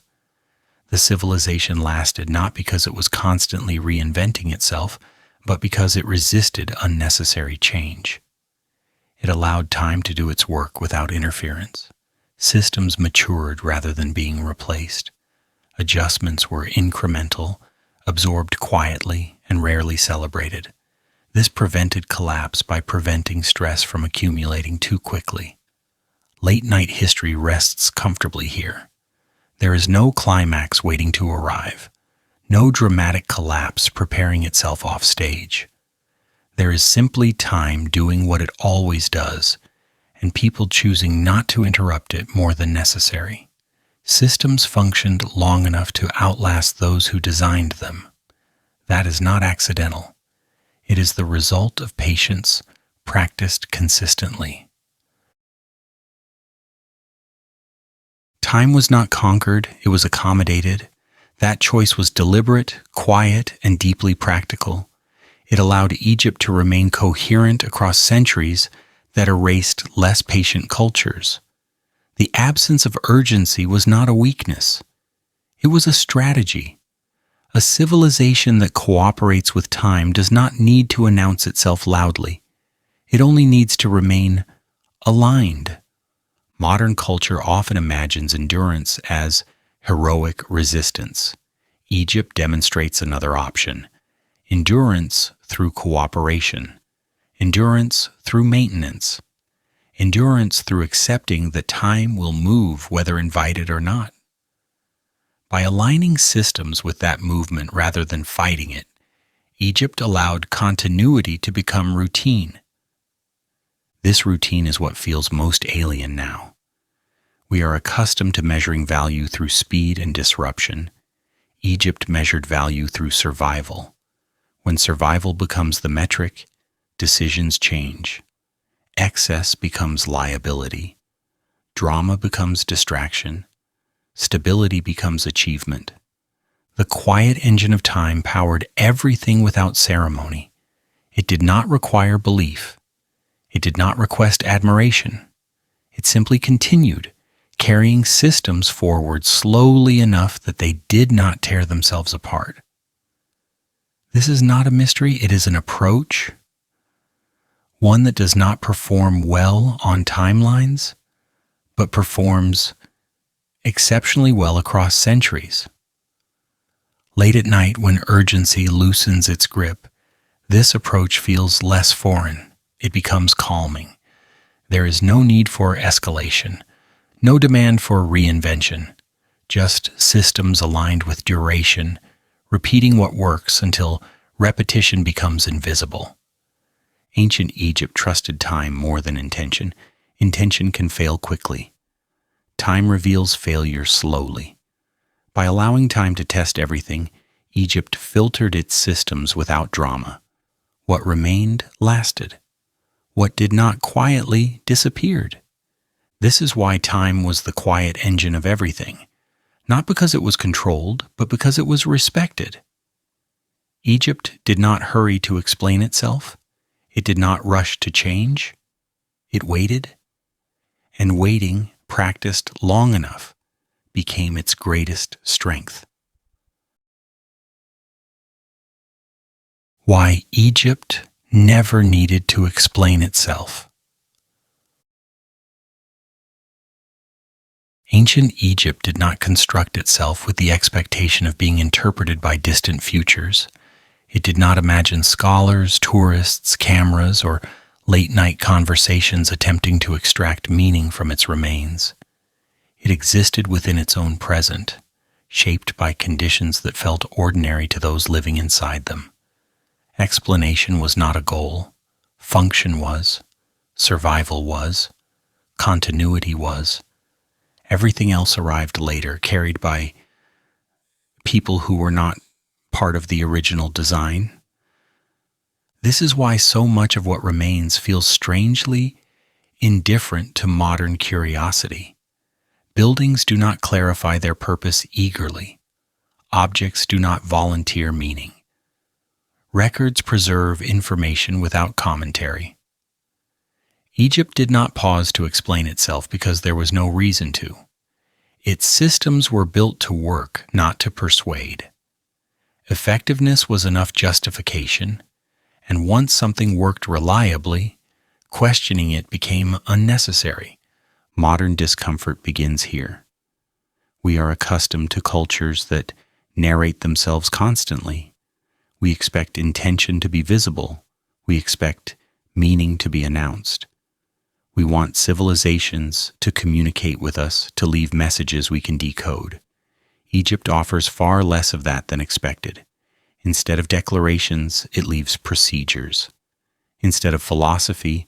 The civilization lasted not because it was constantly reinventing itself, but because it resisted unnecessary change. It allowed time to do its work without interference. Systems matured rather than being replaced. Adjustments were incremental, absorbed quietly, and rarely celebrated. This prevented collapse by preventing stress from accumulating too quickly. Late-night history rests comfortably here. There is no climax waiting to arrive, no dramatic collapse preparing itself off stage. There is simply time doing what it always does, and people choosing not to interrupt it more than necessary. Systems functioned long enough to outlast those who designed them. That is not accidental. It is the result of patience practiced consistently. Time was not conquered, it was accommodated. That choice was deliberate, quiet, and deeply practical. It allowed Egypt to remain coherent across centuries that erased less patient cultures. The absence of urgency was not a weakness. It was a strategy. A civilization that cooperates with time does not need to announce itself loudly. It only needs to remain aligned. Modern culture often imagines endurance as heroic resistance. Egypt demonstrates another option. endurance through cooperation, endurance through maintenance, endurance through accepting that time will move whether invited or not. By aligning systems with that movement rather than fighting it, Egypt allowed continuity to become routine. This routine is what feels most alien now. We are accustomed to measuring value through speed and disruption. Egypt measured value through survival. When survival becomes the metric, decisions change. Excess becomes liability. Drama becomes distraction. Stability becomes achievement. The quiet engine of time powered everything without ceremony. It did not require belief. It did not request admiration. It simply continued, carrying systems forward slowly enough that they did not tear themselves apart. This is not a mystery, it is an approach, one that does not perform well on timelines, but performs exceptionally well across centuries. Late at night, when urgency loosens its grip, this approach feels less foreign. It becomes calming. There is no need for escalation, no demand for reinvention, just systems aligned with duration, repeating what works until repetition becomes invisible. Ancient Egypt trusted time more than intention. Intention can fail quickly. Time reveals failure slowly. By allowing time to test everything, Egypt filtered its systems without drama. What remained lasted. What did not quietly disappeared. This is why time was the quiet engine of everything, not because it was controlled, but because it was respected. Egypt did not hurry to explain itself. It did not rush to change. It waited, and waiting, practiced long enough, became its greatest strength. Why Egypt never needed to explain itself. Ancient Egypt did not construct itself with the expectation of being interpreted by distant futures. It did not imagine scholars, tourists, cameras, or late-night conversations attempting to extract meaning from its remains. It existed within its own present, shaped by conditions that felt ordinary to those living inside them. Explanation was not a goal. Function was. Survival was. Continuity was. Everything else arrived later, carried by people who were not part of the original design. This is why so much of what remains feels strangely indifferent to modern curiosity. Buildings do not clarify their purpose eagerly. Objects do not volunteer meaning. Records preserve information without commentary. Egypt did not pause to explain itself because there was no reason to. Its systems were built to work, not to persuade. Effectiveness was enough justification, and once something worked reliably, questioning it became unnecessary. Modern discomfort begins here. We are accustomed to cultures that narrate themselves constantly. We expect intention to be visible. We expect meaning to be announced. We want civilizations to communicate with us, to leave messages we can decode. Egypt offers far less of that than expected. Instead of declarations, it leaves procedures. Instead of philosophy,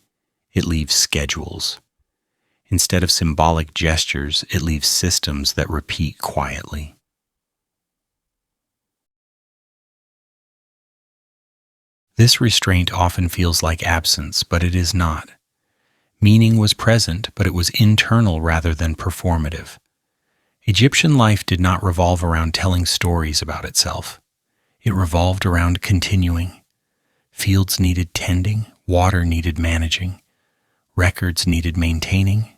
it leaves schedules. Instead of symbolic gestures, it leaves systems that repeat quietly. This restraint often feels like absence, but it is not. Meaning was present, but it was internal rather than performative. Egyptian life did not revolve around telling stories about itself. It revolved around continuing. Fields needed tending, water needed managing, records needed maintaining,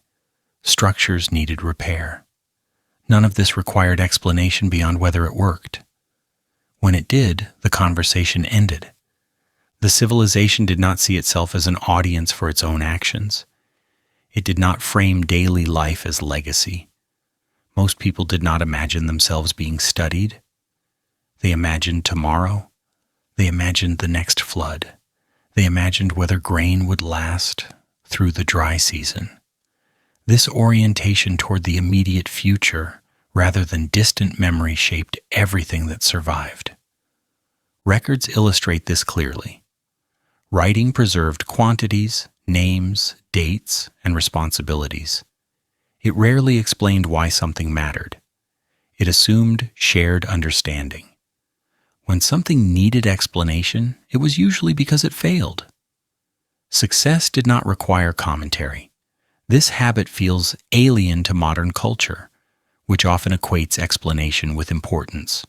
structures needed repair. None of this required explanation beyond whether it worked. When it did, the conversation ended. The civilization did not see itself as an audience for its own actions. It did not frame daily life as legacy. Most people did not imagine themselves being studied. They imagined tomorrow, They imagined the next flood. They imagined whether grain would last through the dry season. This orientation toward the immediate future, rather than distant memory, shaped everything that survived. Records illustrate this clearly. Writing preserved quantities, names, dates, and responsibilities. It rarely explained why something mattered. It assumed shared understanding. When something needed explanation, it was usually because it failed. Success did not require commentary. This habit feels alien to modern culture, which often equates explanation with importance.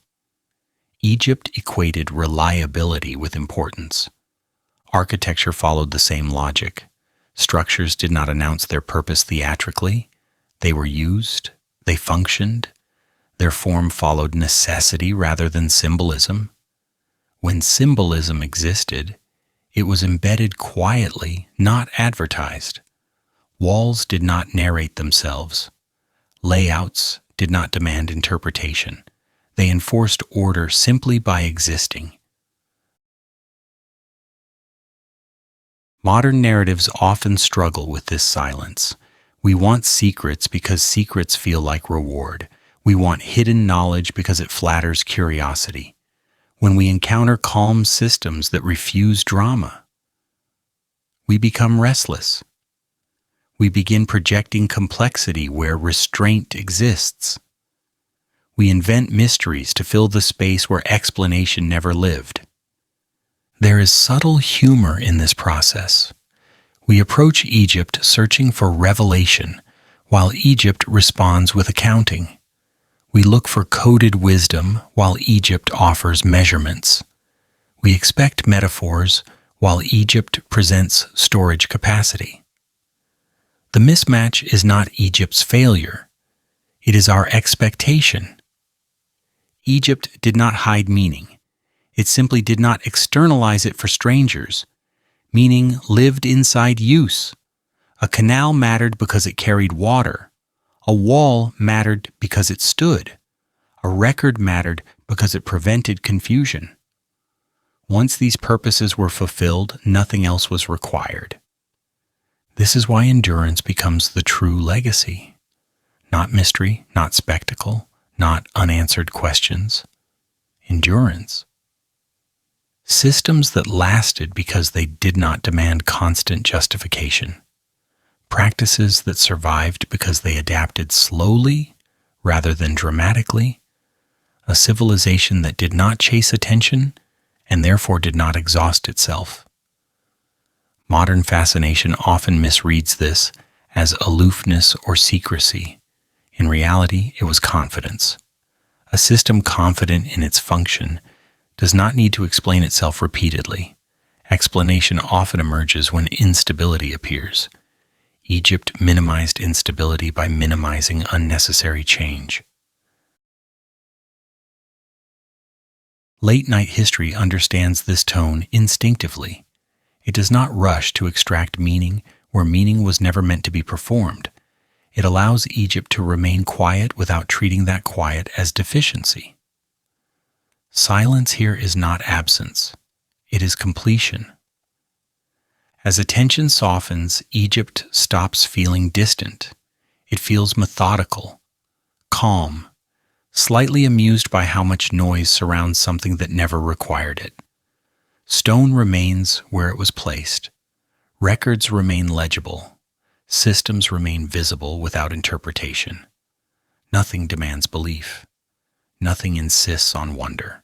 Egypt equated reliability with importance. Architecture followed the same logic. Structures did not announce their purpose theatrically. They were used, they functioned. Their form followed necessity rather than symbolism. When symbolism existed, it was embedded quietly, not advertised. Walls did not narrate themselves. Layouts did not demand interpretation. They enforced order simply by existing. Modern narratives often struggle with this silence. We want secrets because secrets feel like reward. We want hidden knowledge because it flatters curiosity. When we encounter calm systems that refuse drama, we become restless. We begin projecting complexity where restraint exists. We invent mysteries to fill the space where explanation never lived. There is subtle humor in this process. We approach Egypt searching for revelation, while Egypt responds with accounting. We look for coded wisdom, while Egypt offers measurements. We expect metaphors, while Egypt presents storage capacity. The mismatch is not Egypt's failure. It is our expectation. Egypt did not hide meaning. It simply did not externalize it for strangers. Meaning lived inside use. A canal mattered because it carried water. A wall mattered because it stood. A record mattered because it prevented confusion. Once these purposes were fulfilled, nothing else was required. This is why endurance becomes the true legacy. Not mystery, not spectacle, not unanswered questions. Endurance. Systems that lasted because they did not demand constant justification. Practices that survived because they adapted slowly rather than dramatically. A civilization that did not chase attention and therefore did not exhaust itself. Modern fascination often misreads this as aloofness or secrecy. In reality, it was confidence. A system confident in its function does not need to explain itself repeatedly. Explanation often emerges when instability appears. Egypt minimized instability by minimizing unnecessary change. Late-night history understands this tone instinctively. It does not rush to extract meaning where meaning was never meant to be performed. It allows Egypt to remain quiet without treating that quiet as deficiency. Silence here is not absence. It is completion. As attention softens, Egypt stops feeling distant. It feels methodical, calm, slightly amused by how much noise surrounds something that never required it. Stone remains where it was placed. Records remain legible. Systems remain visible without interpretation. Nothing demands belief. Nothing insists on wonder.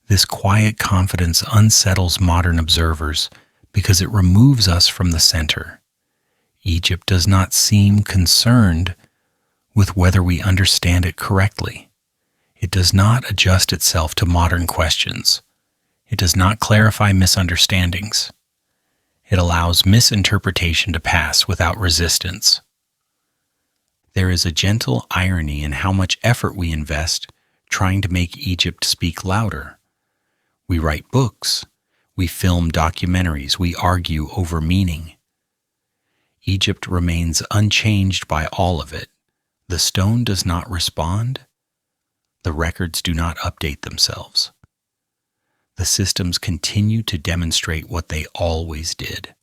This quiet confidence unsettles modern observers because it removes us from the center. Egypt does not seem concerned with whether we understand it correctly. It does not adjust itself to modern questions. It does not clarify misunderstandings. It allows misinterpretation to pass without resistance. There is a gentle irony in how much effort we invest trying to make Egypt speak louder. We write books, we film documentaries, we argue over meaning. Egypt remains unchanged by all of it. The stone does not respond. The records do not update themselves. the systems continue to demonstrate what they always did.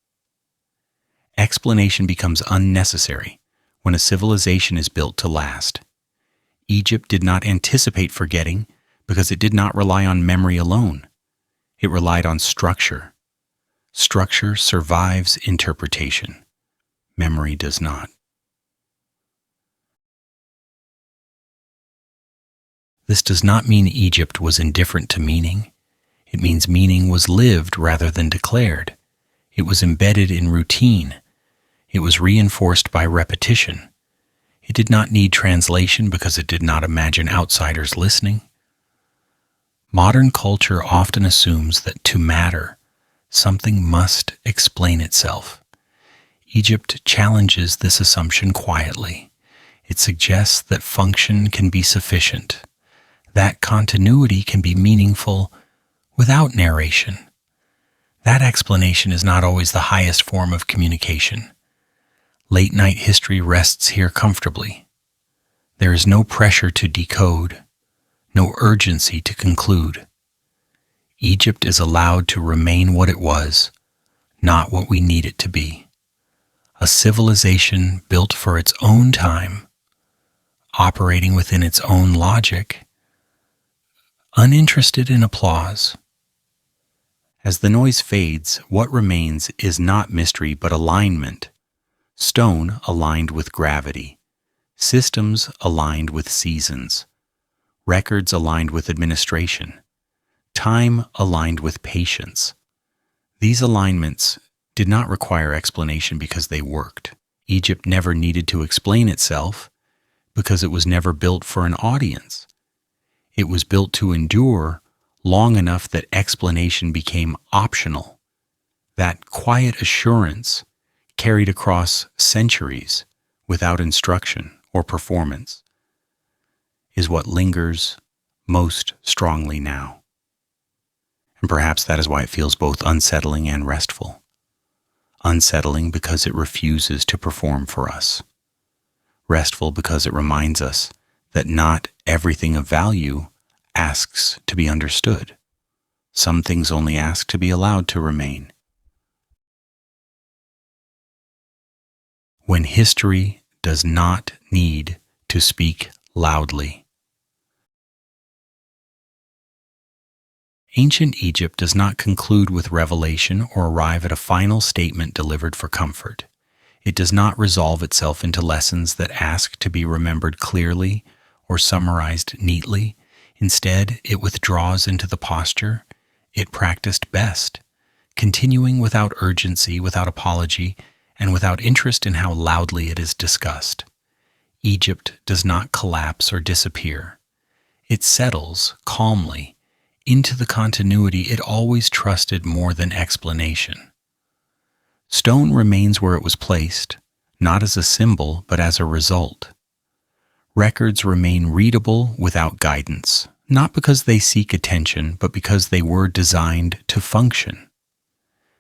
Explanation becomes unnecessary when a civilization is built to last. Egypt did not anticipate forgetting because it did not rely on memory alone. It relied on structure. Structure survives interpretation. Memory does not. This does not mean Egypt was indifferent to meaning. It means meaning was lived rather than declared. It was embedded in routine. It was reinforced by repetition. It did not need translation because it did not imagine outsiders listening. Modern culture often assumes that to matter, something must explain itself. Egypt challenges this assumption quietly. It suggests that function can be sufficient, that continuity can be meaningful without narration. That explanation is not always the highest form of communication. Late-night history rests here comfortably. There is no pressure to decode, no urgency to conclude. Egypt is allowed to remain what it was, not what we need it to be. A civilization built for its own time, operating within its own logic, uninterested in applause. As the noise fades, what remains is not mystery but alignment. Stone aligned with gravity, systems aligned with seasons, records aligned with administration, time aligned with patience. These alignments did not require explanation because they worked. Egypt never needed to explain itself because it was never built for an audience. It was built to endure long enough that explanation became optional. That quiet assurance carried across centuries without instruction or performance is what lingers most strongly now. And perhaps that is why it feels both unsettling and restful. Unsettling because it refuses to perform for us. Restful because it reminds us that not everything of value asks to be understood. Some things only ask to be allowed to remain. When history does not need to speak loudly. Ancient Egypt does not conclude with revelation or arrive at a final statement delivered for comfort. It does not resolve itself into lessons that ask to be remembered clearly or summarized neatly. Instead, it withdraws into the posture it practiced best, continuing without urgency, without apology, and without interest in how loudly it is discussed. Egypt does not collapse or disappear. It settles calmly into the continuity it always trusted more than explanation. Stone remains where it was placed, not as a symbol, but as a result. Records remain readable without guidance, not because they seek attention, but because they were designed to function.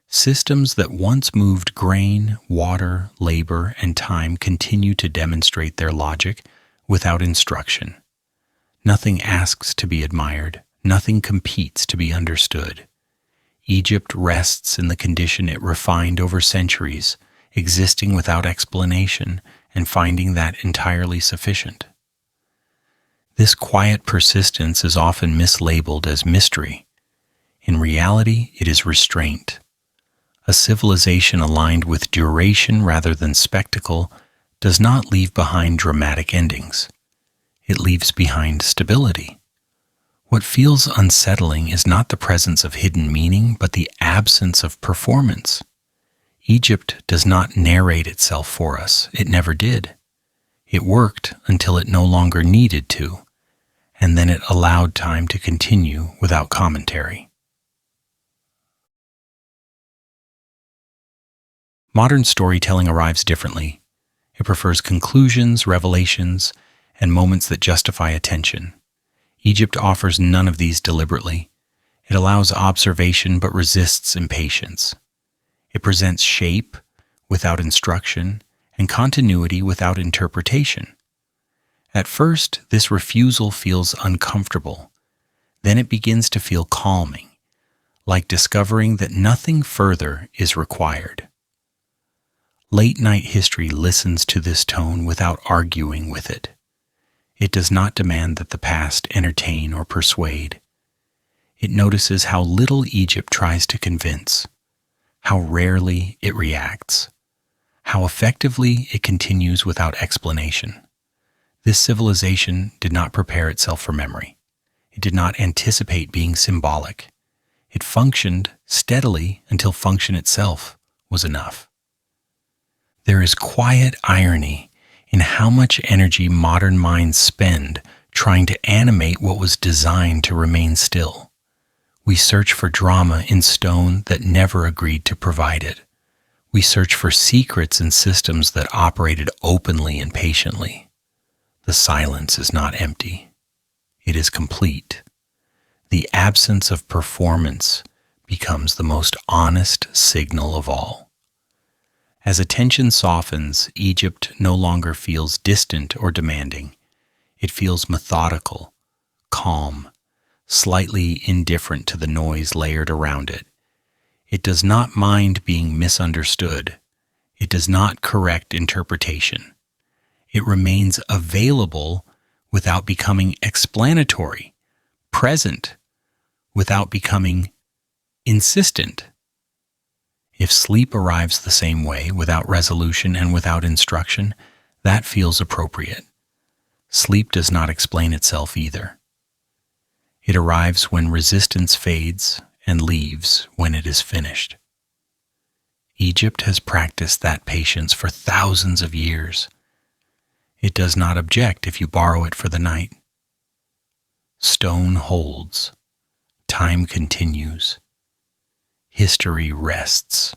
Systems that once moved grain, water, labor, and time continue to demonstrate their logic without instruction. Nothing asks to be admired. Nothing competes to be understood. Egypt rests in the condition it refined over centuries, existing without explanation and finding that entirely sufficient. This quiet persistence is often mislabeled as mystery. In reality, it is restraint. A civilization aligned with duration rather than spectacle does not leave behind dramatic endings. It leaves behind stability. What feels unsettling is not the presence of hidden meaning, but the absence of performance. Egypt does not narrate itself for us. It never did. It worked until it no longer needed to, and then it allowed time to continue without commentary. Modern storytelling arrives differently. It prefers conclusions, revelations, and moments that justify attention. Egypt offers none of these deliberately. It allows observation but resists impatience. It presents shape without instruction and continuity without interpretation. At first, this refusal feels uncomfortable. Then it begins to feel calming. like discovering that nothing further is required. Late-night history listens to this tone without arguing with it. It does not demand that the past entertain or persuade. It notices how little Egypt tries to convince, how rarely it reacts, how effectively it continues without explanation. This civilization did not prepare itself for memory. It did not anticipate being symbolic. It functioned steadily until function itself was enough. There is quiet irony in how much energy modern minds spend trying to animate what was designed to remain still. We search for drama in stone that never agreed to provide it. We search for secrets in systems that operated openly and patiently. The silence is not empty. It is complete. The absence of performance becomes the most honest signal of all. As attention softens, Egypt no longer feels distant or demanding. It feels methodical, calm, slightly indifferent to the noise layered around it. It does not mind being misunderstood. It does not correct interpretation. It remains available without becoming explanatory, present without becoming insistent. If sleep arrives the same way, without resolution and without instruction, that feels appropriate. Sleep does not explain itself either. It arrives when resistance fades and leaves when it is finished. Egypt has practiced that patience for thousands of years. It does not object if you borrow it for the night. Stone holds. Time continues. History rests.